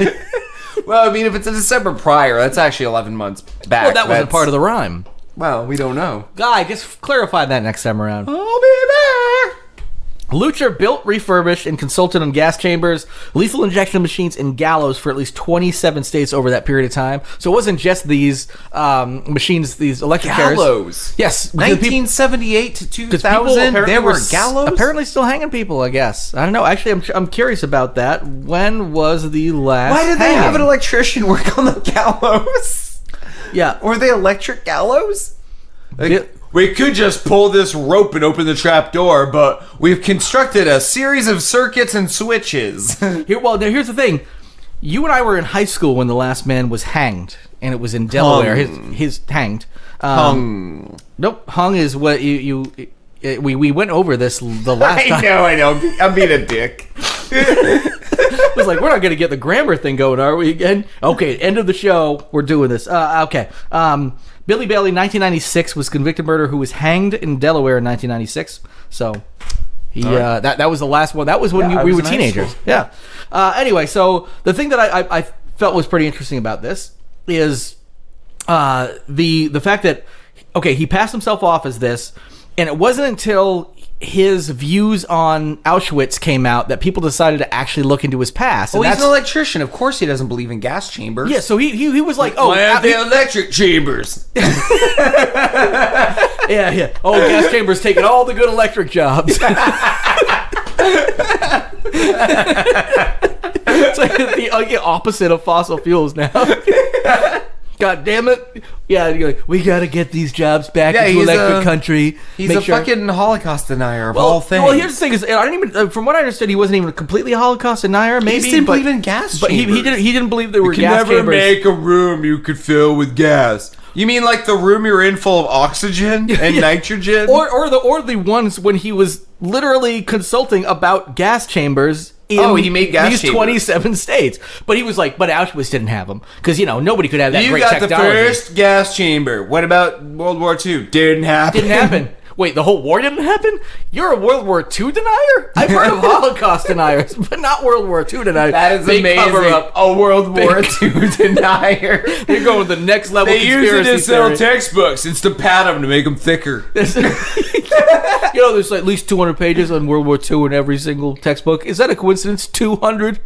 Well, I mean, if it's a December prior, that's actually 11 months back. Well, that wasn't part of the rhyme. Well, we don't know. Guy, just clarify that next time around. I'll be back. Lucher built, refurbished, and consulted on gas chambers, lethal injection machines, and gallows for at least 27 states over that period of time. So it wasn't just these machines, these electric gallows. Chairs. Yes. 1978 to 2000, there were gallows? Apparently still hanging people, I guess. I don't know. Actually, I'm curious about that. When was the last Why did they have an electrician work on the gallows? Yeah. Were they electric gallows? We could just pull this rope and open the trap door, but we've constructed a series of circuits and switches. Now here's the thing. You and I were in high school when the last man was hanged, and it was in Delaware. His hanged. Hung. Nope. Hung is what we went over this the last time. I know. I'm being a dick. It was like, we're not going to get the grammar thing going, are we again? Okay, end of the show. We're doing this. Okay. Billy Bailey, 1996, was convicted murderer who was hanged in Delaware in 1996. So that was the last one. That was when we were teenagers. Yeah. Anyway, so the thing that I felt was pretty interesting about this is the fact that, okay, he passed himself off as this, and it wasn't until his views on Auschwitz came out that people decided to actually look into his past. Well, he's an electrician. Of course he doesn't believe in gas chambers. Yeah, so he was like, why aren't they electric chambers? Yeah. Oh, gas chambers taking all the good electric jobs. It's like the opposite of fossil fuels now. God damn it. Yeah, we got to get these jobs back into electric country. He's fucking Holocaust denier of all things. Well, here's the thing is, I didn't even, from what I understood, he wasn't even a completely Holocaust denier, maybe. He didn't believe in gas chambers. But he didn't believe there were gas chambers. You can never make a room you could fill with gas. You mean like the room you're in full of oxygen and nitrogen? Or the ones when he was literally consulting about gas chambers in he made gas these chambers. 27 states. But he was like, but Auschwitz didn't have them. Because, nobody could have that great technology. You got the first gas chamber. What about World War II? Didn't happen. Wait, the whole war didn't happen? You're a World War II denier? I've heard of Holocaust deniers, but not World War II deniers. That is Big amazing. Cover-up. A World War II denier. They're going to the next level. They use it to sell textbooks. It's to pad them to make them thicker. There's like at least 200 pages on World War II in every single textbook. Is that a coincidence? 200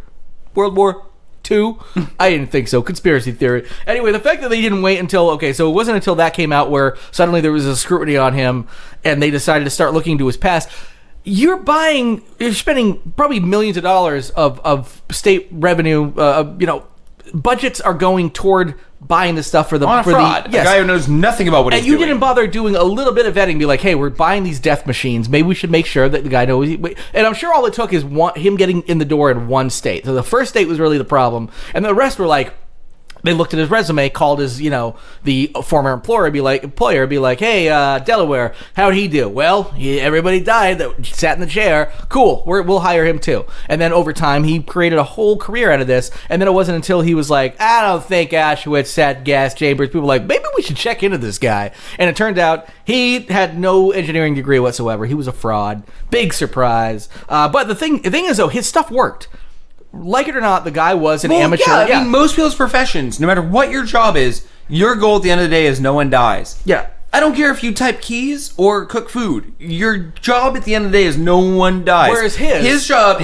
World War II? I didn't think so. Conspiracy theory. Anyway, the fact that they didn't wait until, so it wasn't until that came out where suddenly there was a scrutiny on him and they decided to start looking into his past. You're spending probably millions of dollars of state revenue, budgets are going toward buying this stuff for the fraud. Yes. A guy who knows nothing about what he's doing. And you didn't bother doing a little bit of vetting, be like, hey, we're buying these death machines. Maybe we should make sure that the guy knows. And I'm sure all it took is him getting in the door in one state. So the first state was really the problem, and the rest were like, they looked at his resume, called his, the former employer, be like, hey, Delaware, how'd he do? Well, everybody died that sat in the chair. Cool, we'll hire him too. And then over time, he created a whole career out of this. And then it wasn't until he was like, I don't think Auschwitz had gas chambers. People were like, maybe we should check into this guy. And it turned out he had no engineering degree whatsoever. He was a fraud. Big surprise. But the thing is, though, his stuff worked. Like it or not, the guy was an amateur. I mean, most people's professions, no matter what your job is, your goal at the end of the day is no one dies. Yeah. I don't care if you type keys or cook food. Your job at the end of the day is no one dies. Whereas his job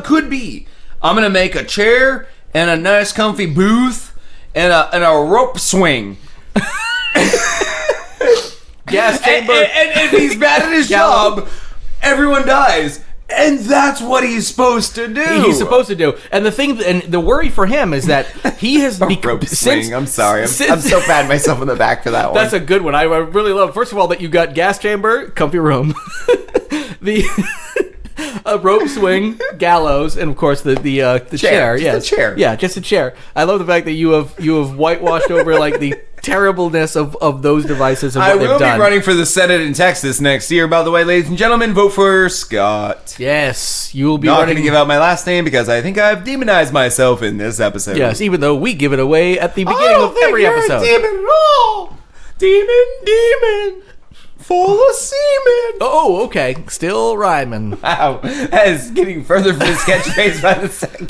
could be, I'm going to make a chair and a nice comfy booth and a rope swing. Gas chamber. And if he's bad at his job, everyone dies. And that's what he's supposed to do. He's supposed to do. And the worry for him is that he has rope swing. I'm sorry. I'm so patting myself on the back for that one. That's a good one. I really love. First of all, that you got gas chamber, comfy room, a rope swing, gallows, and of course the chair. Yes, the chair. Yeah, just a chair. I love the fact that you have whitewashed over like the terribleness of those devices and what they've done. I will be running for the Senate in Texas next year, by the way, ladies and gentlemen. Vote for Scott. Yes, you will be not going to give out my last name because I think I've demonized myself in this episode. Yes, even though we give it away at the beginning of every episode. Demon at all. Demon. Full of semen. Oh, okay. Still rhyming. Wow. That is getting further from his catchphrase by the second.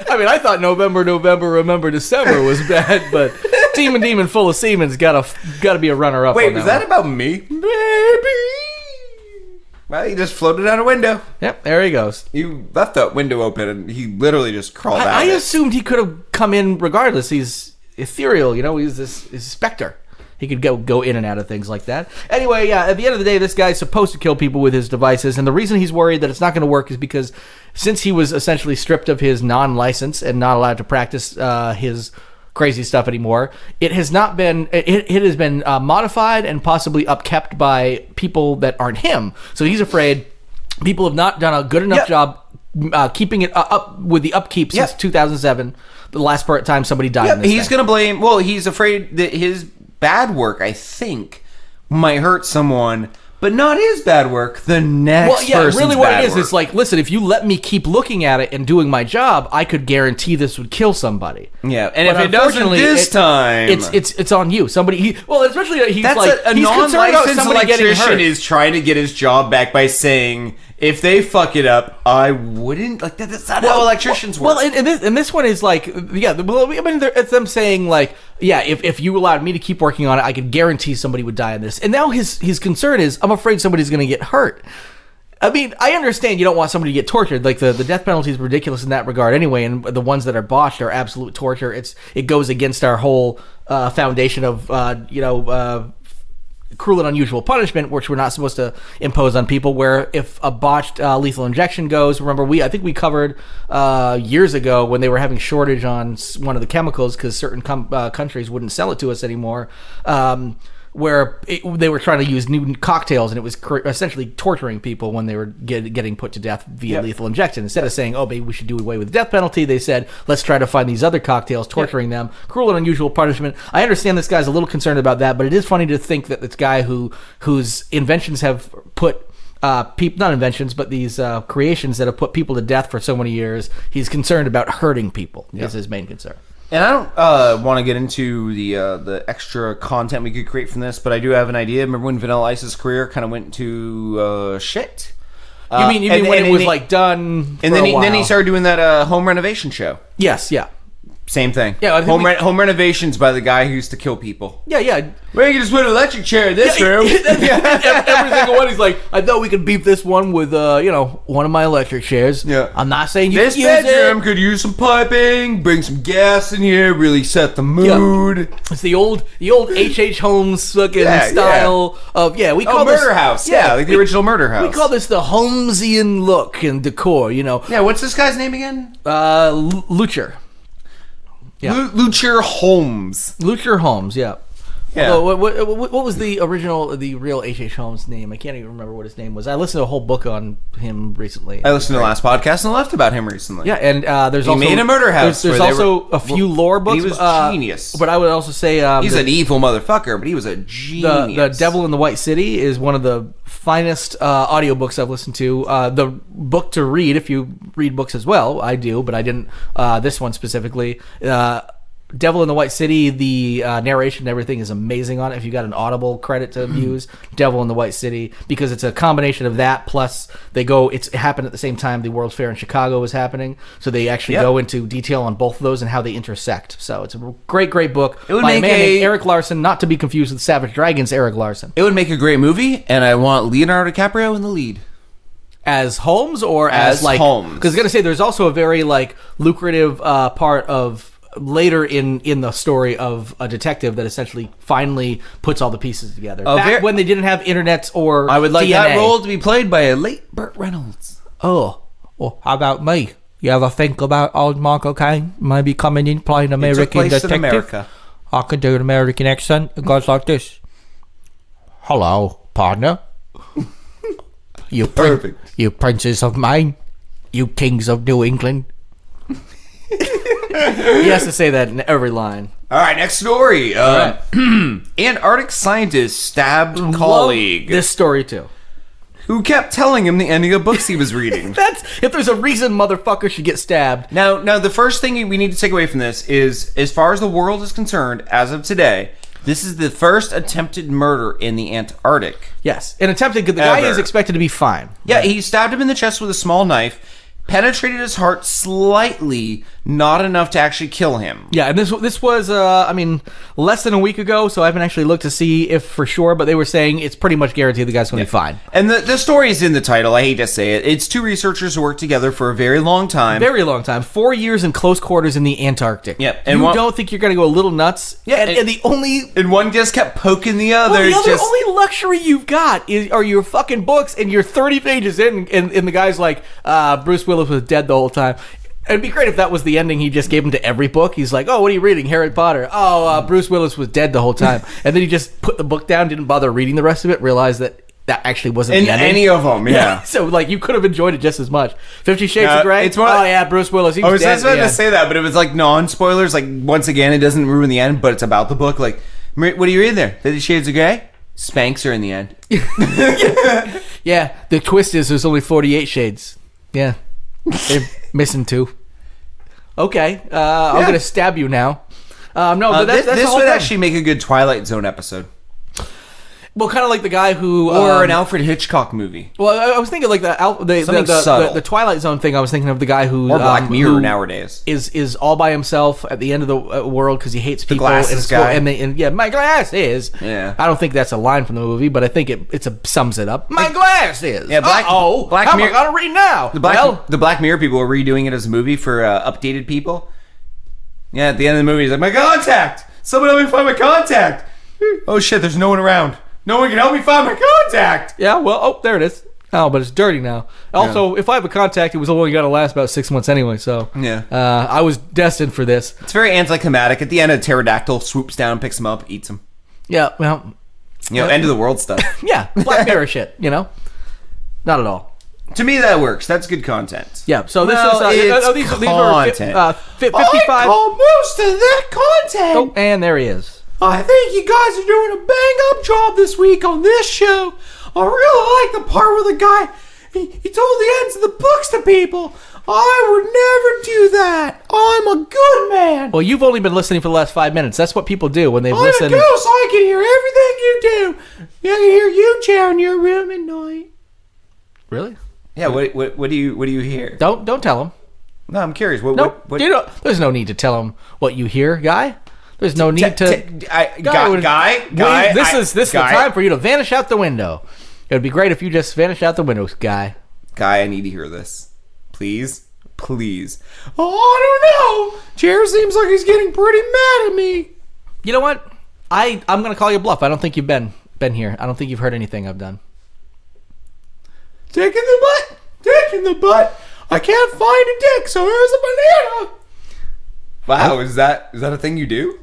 I mean, I thought November, remember December was bad, but Demon full of semen's got to be a runner-up. Wait, was that about me? Baby. Well, he just floated out a window. Yep, there he goes. You left that window open, and he literally just crawled out. I assumed he could have come in regardless. He's ethereal, he's this specter. He could go in and out of things like that. Anyway, yeah, at the end of the day, this guy's supposed to kill people with his devices, and the reason he's worried that it's not going to work is because since he was essentially stripped of his non-license and not allowed to practice his crazy stuff anymore, it has not been it has been modified and possibly upkept by people that aren't him. So he's afraid people have not done a good enough job keeping it up with the upkeep since 2007, the last time somebody died. In this he's going to blame. Well, he's afraid that his bad work, I think, might hurt someone, but not his bad work. The next person's really what bad it is, work. it's like, listen, if you let me keep looking at it and doing my job, I could guarantee this would kill somebody. Yeah, and if it doesn't this time, it's on you. Somebody, especially he's that's like a he's non-licensed electrician is trying to get his job back by saying, if they fuck it up, I wouldn't. Like that's not how electricians work. Well, and this one is like, I mean, it's them saying like, if you allowed me to keep working on it, I could guarantee somebody would die in this. And now his concern is, I'm afraid somebody's going to get hurt. I mean, I understand you don't want somebody to get tortured. Like the death penalty is ridiculous in that regard anyway, and the ones that are botched are absolute torture. It goes against our whole foundation of cruel and unusual punishment, which we're not supposed to impose on people, where if a botched lethal injection goes, remember, I think we covered years ago when they were having shortage on one of the chemicals because certain countries wouldn't sell it to us anymore, where they were trying to use new cocktails, and it was essentially torturing people when they were getting put to death via lethal injection. Instead of saying, maybe we should do away with the death penalty, they said, let's try to find these other cocktails, torturing them. Cruel and unusual punishment. I understand this guy's a little concerned about that, but it is funny to think that this guy whose inventions have put not inventions, but these creations that have put people to death for so many years, he's concerned about hurting people is his main concern. And I don't want to get into the extra content we could create from this, but I do have an idea. Remember when Vanilla Ice's career kind of went to shit? You mean when it was like done? And then he started doing that home renovation show. Yes, yeah. Same thing. Yeah, home renovations by the guy who used to kill people. Yeah. Well, you can just put an electric chair in this room. Every single one, he's like, I thought we could beef this one with, one of my electric chairs. Yeah. I'm not saying this bedroom could use some piping, bring some gas in here, really set the mood. Yeah. It's the old H.H. Holmes fucking style of we call this Murder House. Yeah, like the original Murder House. We call this the Holmesian look and decor. Yeah. What's this guy's name again? Lucher. Yeah. Lucher Holmes. Lucher Holmes, yeah. Yeah. Although, what was the real H.H. Holmes' name? I can't even remember what his name was. I listened to a whole book on him recently. I listened to the last podcast and left about him recently. Yeah, and there's he also made a murder house. There's also a few lore books. He was genius. But I would also say he's an evil motherfucker, but he was a genius. The Devil in the White City is one of the finest audiobooks I've listened to. The book to read, if you read books as well, I do, but I didn't. This one specifically. Devil in the White City, the narration and everything is amazing on it. If you got an Audible credit to use, Devil in the White City, because it's a combination of that plus it happened at the same time the World's Fair in Chicago was happening, so they actually go into detail on both of those and how they intersect. So it's a great book by a man named Eric Larson, not to be confused with Savage Dragon's Eric Larson. It would make a great movie, and I want Leonardo DiCaprio in the lead. As Holmes or as like Holmes? Because I was gonna say there's also a very like lucrative part of later in the story of a detective that essentially finally puts all the pieces together. Back when they didn't have internet or I would like DNA. that role to be played by a late Burt Reynolds. Oh, well, how about me? You ever think about old Michael Caine maybe coming in playing American detective? In America. I can do an American accent. It goes like this. Hello, partner. You Perfect. You princes of Maine. You kings of New England. He has to say that in every line. All right, next story. Antarctic scientist stabbed colleague. This story too. Who kept telling him the ending of books he was reading. If there's a reason motherfucker should get stabbed. Now, the first thing we need to take away from this is, as far as the world is concerned, as of today, this is the first attempted murder in the Antarctic. Yes, and attempted. The guy is expected to be fine. Yeah, he stabbed him in the chest with a small knife. Penetrated his heart slightly, not enough to actually kill him. Yeah, and this was, less than a week ago, so I haven't actually looked to see if for sure, but they were saying it's pretty much guaranteed the guy's going to be fine. And the story is in the title, I hate to say it. It's two researchers who worked together for a very long time. 4 years in close quarters in the Antarctic. Yep. And you don't think you're going to go a little nuts? Yeah. And the only... And one just kept poking the other. Well, the only luxury you've got are your fucking books, and you're 30 pages in, and the guy's like, Bruce Willis was dead the whole time. It'd be great if that was the ending he just gave him to every book. He's like, oh, what are you reading? Harry Potter. Oh, Bruce Willis was dead the whole time. And then he just put the book down, didn't bother reading the rest of it, realized that actually wasn't the ending. Any of them, yeah. So, you could have enjoyed it just as much. 50 Shades of Grey? Bruce Willis. He was dead. I was about to say that, but it was non-spoilers. Once again, it doesn't ruin the end, but it's about the book. What are you reading there? 50 Shades of Grey? Spanks are in the end. Yeah, the twist is there's only 48 shades. Yeah. They're missing 2. Okay, I'm going to stab you now. But that's this would actually make a good Twilight Zone episode. Well, kind of like the guy who... Or an Alfred Hitchcock movie. Well, I was thinking like the Twilight Zone thing. I was thinking of the guy who... Or Black Mirror nowadays. Is all by himself at the end of the world because he hates people. The glasses guy. My glass is. Yeah. I don't think that's a line from the movie, but I think it sums it up. My glass is. Yeah, Black how Mirror, am I going to read now? The Black Mirror people are redoing it as a movie for updated people. Yeah, at the end of the movie, he's like, my contact! Someone help me find my contact! Oh shit, there's no one around. No one can help me find my contact! Yeah, well, there it is. Oh, but it's dirty now. Also, if I have a contact, it was only going to last about 6 months anyway, so... Yeah. I was destined for this. It's very anticlimactic. At the end, a pterodactyl swoops down, picks him up, eats him. Yeah, well... end of the world stuff. Yeah, Black Mirror shit, Not at all. To me, that works. That's good content. Yeah, so this is content. 55... I call most of that content! Oh, and there he is. I think you guys are doing a bang-up job this week on this show. I really like the part where the guy, he told the ends of the books to people. I would never do that. I'm a good man. Well, you've only been listening for the last 5 minutes. That's what people do when they've listened. I'm a goose. I can hear everything you do. I can hear you chair in your room at night. Really? Yeah. What do you hear? Don't tell him. No, I'm curious. What? There's no need to tell him what you hear, Guy. There's no need to. Guy. This is the time for you to vanish out the window. It would be great if you just vanished out the window, Guy. Guy, I need to hear this. Please. Oh, I don't know. Chair seems like he's getting pretty mad at me. You know what? I'm going to call you a bluff. I don't think you've been here. I don't think you've heard anything I've done. Taking the butt. I can't find a dick, so here's a banana. Wow, is that a thing you do?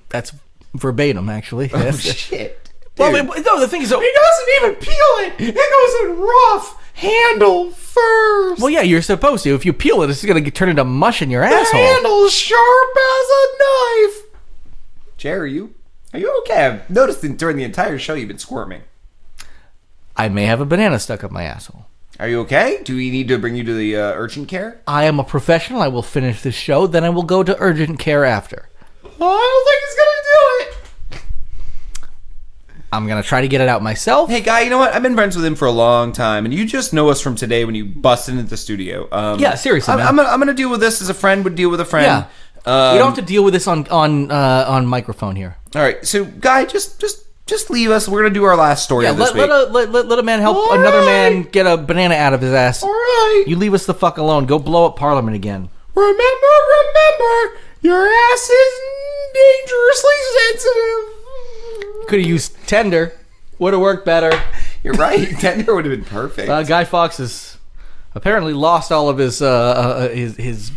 That's verbatim, actually. Oh, Yes. shit. Well, no, the thing is, He doesn't even peel it. It goes in rough handle first. well, yeah, you're supposed to. If you peel it, it's going to turn into mush in your asshole. Handle's sharp as a knife. Jerry, are you okay? I've noticed during the entire show you've been squirming. I may have a banana stuck up my asshole. Are you okay? Do we need to bring you to the urgent care? I am a professional. I will finish this show, then I will go to urgent care after. I don't think he's gonna do it. I'm going to try to get it out myself. Hey, Guy, you know what? I've been friends with him for a long time, and you just know us from today when you busted into the studio. Yeah, seriously, man. I'm gonna deal with this as a friend would deal with a friend. Yeah. We don't have to deal with this on microphone here. All right, so Guy, just leave us. We're gonna do our last story of this week. Let a man help another man get a banana out of his ass. All right. You leave us the fuck alone. Go blow up Parliament again. Remember, your ass is dangerously sensitive. Could have used tender. Would have worked better. You're right. Tender would have been perfect. Guy Fawkes has apparently lost all of his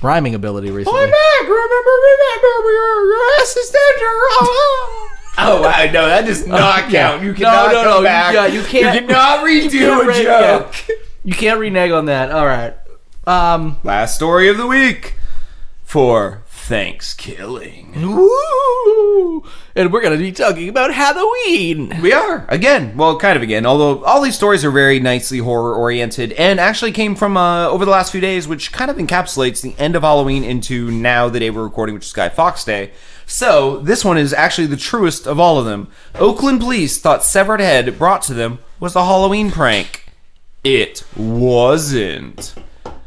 rhyming ability recently. I'm back. Remember, your ass is tender. Oh, wow, no, that does not count. You cannot come back. Yeah, you can't. You cannot redo a joke. Yeah. You can't renege on that. All right. Last story of the week for Thankskilling. Woo! And we're going to be talking about Halloween. We are. Again. Well, kind of again. Although all these stories are very nicely horror-oriented and actually came from over the last few days, which kind of encapsulates the end of Halloween into now the day we're recording, which is Guy Fawkes Day. So, this one is actually the truest of all of them. Oakland police thought severed head brought to them was a Halloween prank. It wasn't.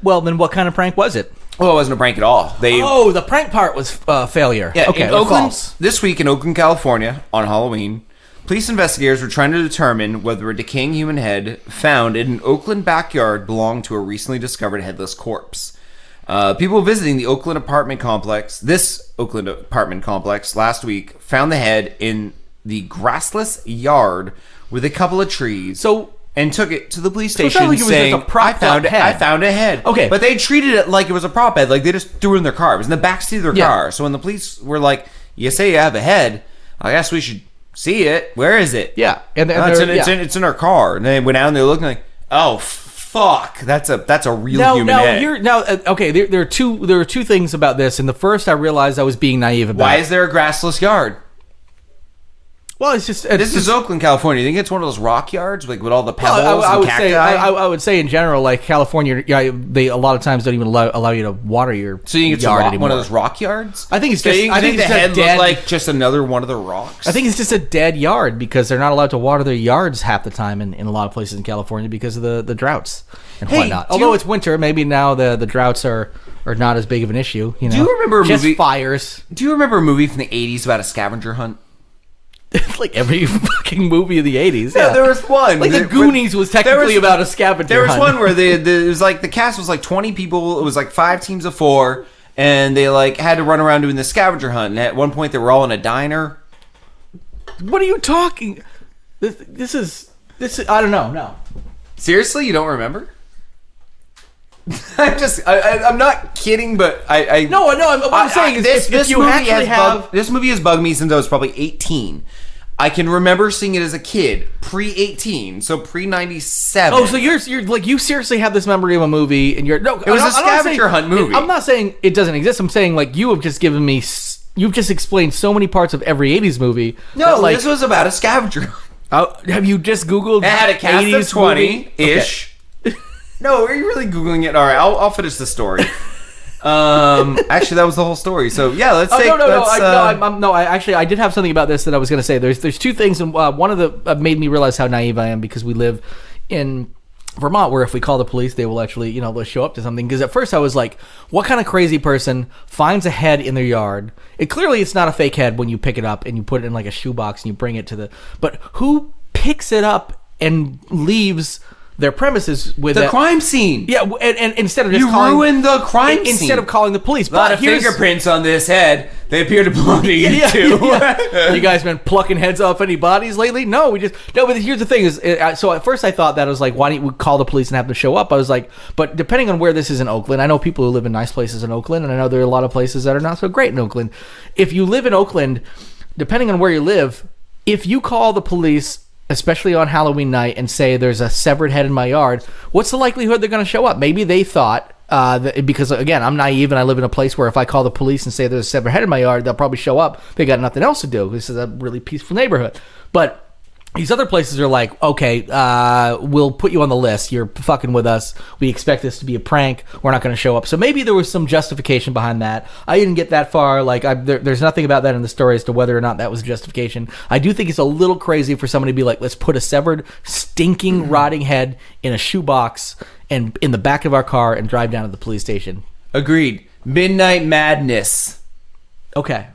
Well, then what kind of prank was it? Well, it wasn't a prank at all. The prank part was failure. Yeah, okay, in Oakland, false. this week in Oakland, California, on Halloween, police investigators were trying to determine whether a decaying human head found in an Oakland backyard belonged to a recently discovered headless corpse. People visiting the Oakland apartment complex, last week, found the head in the grassless yard with a couple of trees. And took it to the police station like it was saying, just a propped up head. I found a head. Okay. But they treated it like it was a prop head. Like they just threw it in their car. It was in the backseat of their car. So when the police were like, you say you have a head, I guess we should see it. Where is it? Yeah. It's in our car. And they went out and they looked like, oh, fuck. That's a real human head. There are two things about this. And the first, I realized I was being naive about. Why is there a grassless yard? Well, it's just... This is Oakland, California. You think it's one of those rock yards, like with all the pebbles and cacti? I would say in general, like California, they a lot of times don't even allow you to water your So you think it's yard one of those rock yards? I think it's So just... you I think the it's head dead, looks like just another one of the rocks? I think it's just a dead yard because they're not allowed to water their yards half the time in a lot of places in California because of the droughts and whatnot. Although it's winter, maybe now the droughts are not as big of an issue. You know? Do you remember a movie? Fires. Do you remember a movie from the 80s about a scavenger hunt? Like every fucking movie of the 80s. Yeah, there was one. Like the Goonies was technically about a scavenger There was hunt. one where it was like the cast was like 20 people. It was like 5 teams of 4, and they like had to run around doing the scavenger hunt. And at one point, they were all in a diner. What are you talking? This is I don't know. No. Seriously, you don't remember? I'm not kidding, but I No. What I'm saying is this movie has bugged me since I was probably 18. I can remember seeing it as a kid, pre-18, so pre-97. Oh, so you're like you seriously have this memory of a movie, and it was a scavenger hunt movie. I'm not saying it doesn't exist. I'm saying like you have just given me, you've just explained so many parts of every 80s movie. No, this was about a scavenger hunt. Have you just Googled? It had a cast of 20-ish. Okay. No, are you really Googling it? All right, I'll finish the story. Actually, that was the whole story. So yeah, let's take. I did have something about this that I was going to say. There's two things, and one of the made me realize how naive I am because we live in Vermont, where if we call the police, they will actually they'll show up to something. Because at first I was like, what kind of crazy person finds a head in their yard? It's not a fake head when you pick it up and you put it in like a shoebox and you bring it to but who picks it up and leaves their premises with the crime scene? Yeah, and instead of just ruined the crime scene instead of calling the police. A lot of fingerprints on this head. They appear to belong to you too. Yeah. You guys been plucking heads off any bodies lately? No, But here's the thing: so at first I thought that I was like, why don't we call the police and have them show up? I was like, but depending on where this is in Oakland, I know people who live in nice places in Oakland, and I know there are a lot of places that are not so great in Oakland. If you live in Oakland, depending on where you live, if you call the police, especially on Halloween night, and say there's a severed head in my yard, what's the likelihood they're going to show up? Maybe they thought, because again, I'm naive and I live in a place where if I call the police and say there's a severed head in my yard, they'll probably show up. They got nothing else to do. This is a really peaceful neighborhood. But these other places are like, okay, we'll put you on the list. You're fucking with us. We expect this to be a prank. We're not going to show up. So maybe there was some justification behind that. I didn't get that far. Like, there's nothing about that in the story as to whether or not that was justification. I do think it's a little crazy for somebody to be like, let's put a severed, stinking, rotting head in a shoebox and in the back of our car and drive down to the police station. Agreed. Midnight Madness. Okay.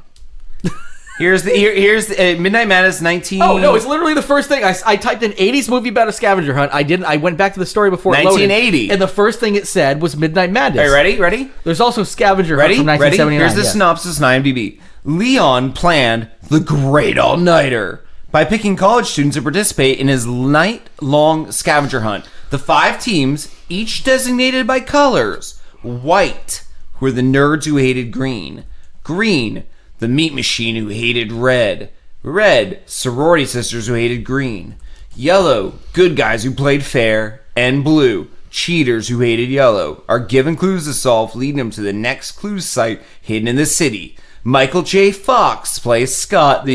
Here's the Midnight Madness 19. Oh no, it's literally the first thing I typed in 80s movie about a scavenger hunt. I went back to the story before it loaded, 1980. and the first thing it said was Midnight Madness. Are you ready? There's also Scavenger Hunt from 1979. Here's the synopsis on IMDb. Leon planned the Great All-Nighter by picking college students to participate in his night-long scavenger hunt. The 5 teams, each designated by colors. White, who were the nerds who hated green. Green, the meat machine who hated red. Red, sorority sisters who hated green. Yellow, good guys who played fair. And blue, cheaters who hated yellow, are given clues to solve, leading them to the next clue site hidden in the city. Michael J. Fox plays Scott, the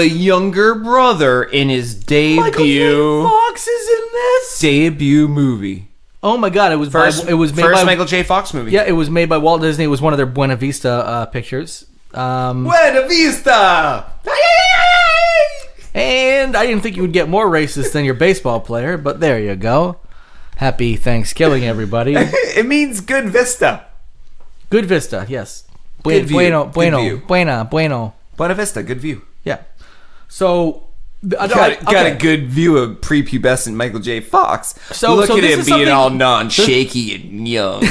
younger brother, in his debut. Michael J. Fox is in this debut movie. Oh my god! It was first Michael J. Fox movie. Yeah, it was made by Walt Disney. It was one of their Buena Vista pictures. Buena Vista. And I didn't think you would get more racist than your baseball player, but there you go. Happy Thankskilling, everybody. It means good vista. Good vista, yes. Good view. Bueno. Buena Vista, good view. Yeah. So got a good view of prepubescent Michael J. Fox. Look at him being all non-shaky and young.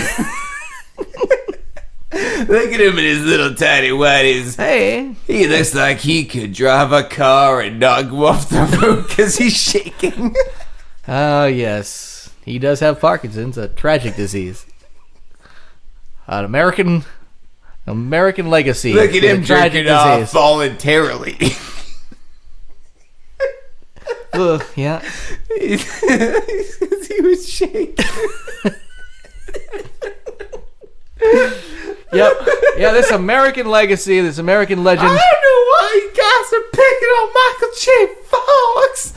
Look at him in his little tiny whities. Hey. He looks like he could drive a car and not go off the road because he's shaking. Oh, yes. He does have Parkinson's, a tragic disease. An American legacy. Look at him jerking off voluntarily. Yeah. He was shaking. Yep. Yeah, this American legacy, this American legend. I don't know why you guys are picking on Michael J. Fox.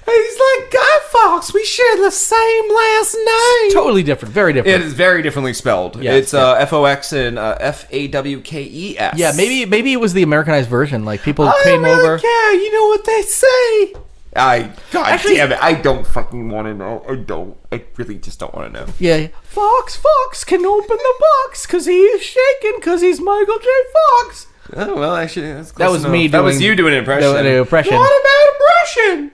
He's like Guy Fawkes. We share the same last name. Totally different. Very different. It is very differently spelled. Yeah, it's F-O-X and F-A-W-K-E-S. Yeah, maybe it was the Americanized version. Like, people came over. I don't really care. You know what they say. God damn it. I don't fucking want to know. I really just don't want to know. Yeah. Fox can open the box because he is shaking because he's Michael J. Fox. Oh, well, actually, that's close that was enough. me doing. That was you doing an impression. An impression. What about impression?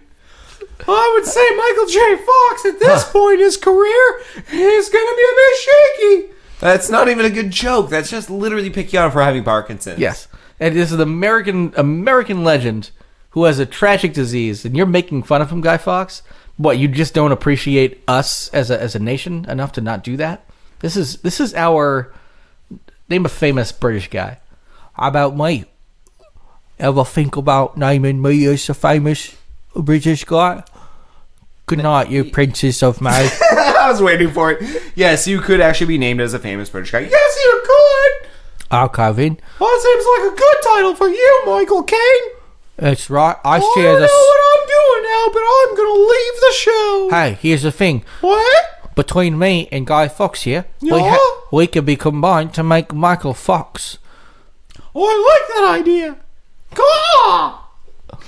I would say Michael J. Fox at this point in his career is going to be a bit shaky. That's not even a good joke. That's just literally picking on for having Parkinson's. Yes. And this is the American legend who has a tragic disease, and you're making fun of him, Guy Fawkes? What, you just don't appreciate us as a nation enough to not do that? This is our... Name a famous British guy. How about me? Ever think about naming me as a famous British guy? Good night, you princess of May. I was waiting for it. Yes, you could actually be named as a famous British guy. Yes, you could! Okay, then. Well, it seems like a good title for you, Michael Caine. That's right. I know what I'm doing now, but I'm going to leave the show. Hey, here's the thing. What? Between me and Guy Fawkes here, yeah? we could be combined to make Michael Fox. Oh, I like that idea. Come on!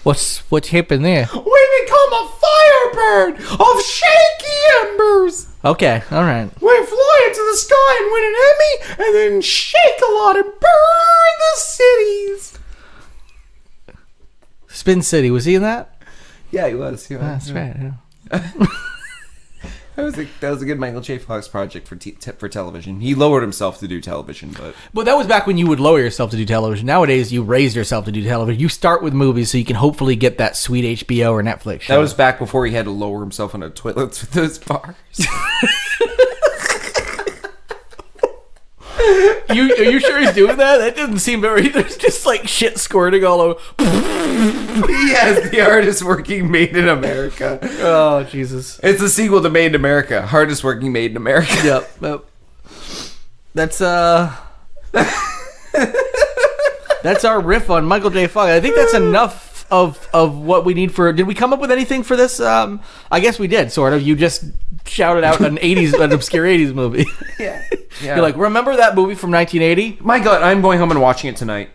What's happened there? We become a firebird of shaky embers. Okay, all right. We fly into the sky and win an Emmy, and then shake a lot and burn the cities. Spin City, was he in that? Yeah, he was. That's right. Yeah. That was a good Michael J. Fox project for television. He lowered himself to do television, but... Well, that was back when you would lower yourself to do television. Nowadays, you raise yourself to do television. You start with movies so you can hopefully get that sweet HBO or Netflix show. That was back before he had to lower himself on a toilet with those bars. Are you sure he's doing that? That doesn't seem very. There's just like shit squirting all over. Yes, the hardest working Made in America. Oh Jesus! It's a sequel to Made in America. Hardest working Made in America. Yep. That's that's our riff on Michael J. Fox. I think that's enough of what we need for. Did we come up with anything for this? I guess we did, sort of. You just shouted out an obscure 80s movie. Yeah. You're like, remember that movie from 1980? My God, I'm going home and watching it tonight.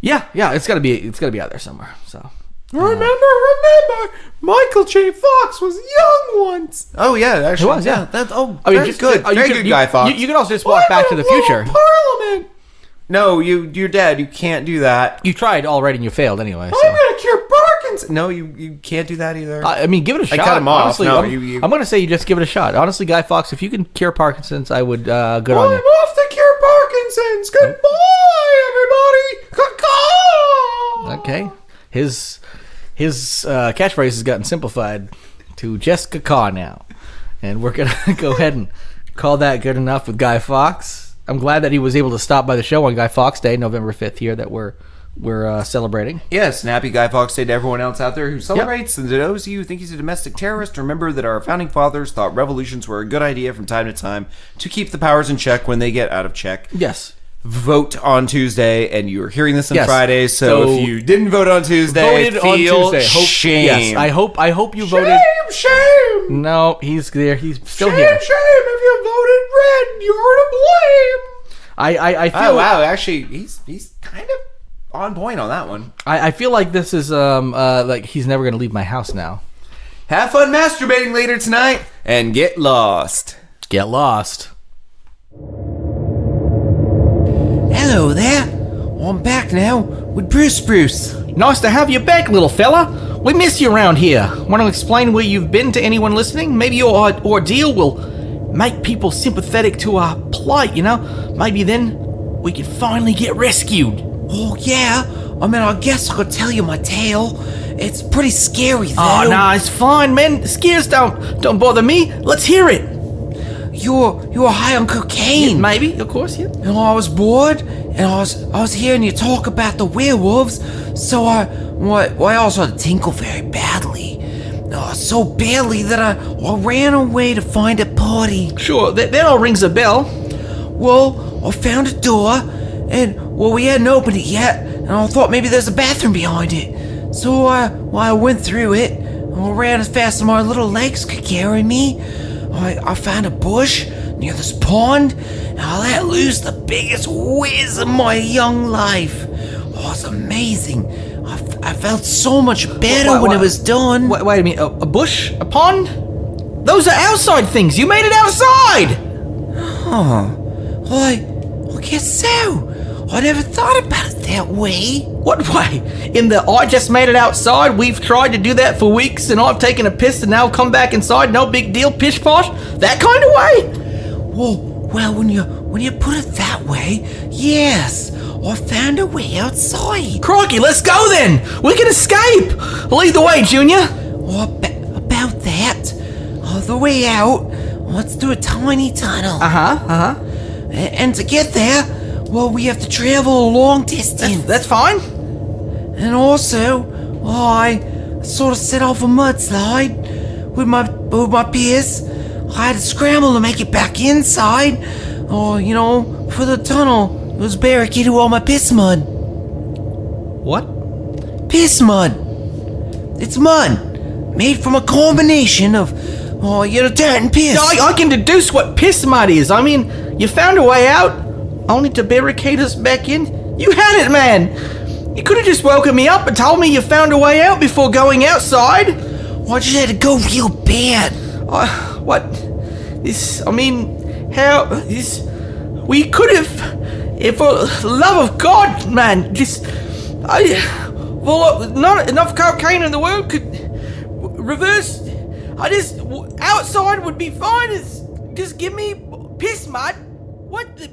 Yeah, it's gotta be out there somewhere. So remember, Michael J. Fox was young once. Oh yeah, actually, it was. Yeah, that's very good. Very good, Guy Fawkes. You can also just walk Back to the Future. Parliament. No, you're dead. You can't do that. You tried already and you failed anyway. So. I'm gonna cure Parkinson's. No, you can't do that either. I mean, give it a shot. I cut him off. Honestly, No, I'm gonna say you just give it a shot. Honestly, Guy Fawkes, if you can cure Parkinson's, I would good on you. I'm off to cure Parkinson's. Goodbye, everybody. Caw-caw. Okay, his catchphrase has gotten simplified to just caw now, and we're gonna go ahead and call that good enough with Guy Fawkes. I'm glad that he was able to stop by the show on Guy Fawkes Day, November 5th here, that we're celebrating. Yes, and happy Guy Fawkes Day to everyone else out there who celebrates. Yep. And to those of you who think he's a domestic terrorist, remember that our founding fathers thought revolutions were a good idea from time to time to keep the powers in check when they get out of check. Yes. Vote on Tuesday, and you're hearing this on Friday, so if you didn't vote on Tuesday, feel shame. Yes, I hope you voted. Shame! No, he's there. He's still here. Shame! If you voted red, you're to blame. I feel. Oh wow! Actually, he's kind of on point on that one. I feel like this is like he's never gonna leave my house now. Have fun masturbating later tonight, and get lost. Get lost. Hello there. I'm back now with Bruce. Nice to have you back, little fella. We miss you around here. Want to explain where you've been to anyone listening? Maybe your ordeal will make people sympathetic to our plight, you know? Maybe then we can finally get rescued. Oh, yeah. I mean, I guess I could tell you my tale. It's pretty scary, though. Oh, nah, it's fine, man. The scares don't bother me. Let's hear it. You're high on cocaine. Yeah, maybe, of course, yeah. And I was bored, and I was hearing you talk about the werewolves, so I also had to tinkle very badly. So badly that I ran away to find a party. Sure, that all rings a bell. Well, I found a door, and, we hadn't opened it yet, and I thought maybe there's a bathroom behind it. So I went through it, and I ran as fast as my little legs could carry me. I found a bush near this pond, and I let loose the biggest whiz of my young life. Oh, it's amazing. I felt so much better when it was done. Wait a minute, a bush? A pond? Those are outside things. You made it outside! Huh. Well, I guess so. I never thought about it that way. What way? In the I just made it outside, we've tried to do that for weeks, and I've taken a piss and now come back inside, no big deal, pish posh? That kind of way? Well, when you put it that way, yes. I found a way outside. Crikey, let's go then! We can escape! Lead the way, Junior! About that. The way out, let's do a tiny tunnel. And to get there, we have to travel a long distance. That's fine. And also, I sort of set off a mudslide with my peers. I had to scramble to make it back inside. For the tunnel. It was barricaded with all my piss mud. What? Piss mud. It's mud made from a combination of, dirt and piss. I can deduce what piss mud is. I mean, you found a way out, only to barricade us back in. You had it, man. You could have just woken me up and told me you found a way out before going outside. I just had to go real bad. What? We could have... For the love of God, man, not enough cocaine in the world could reverse. Outside would be fine. Just give me piss mud. What the...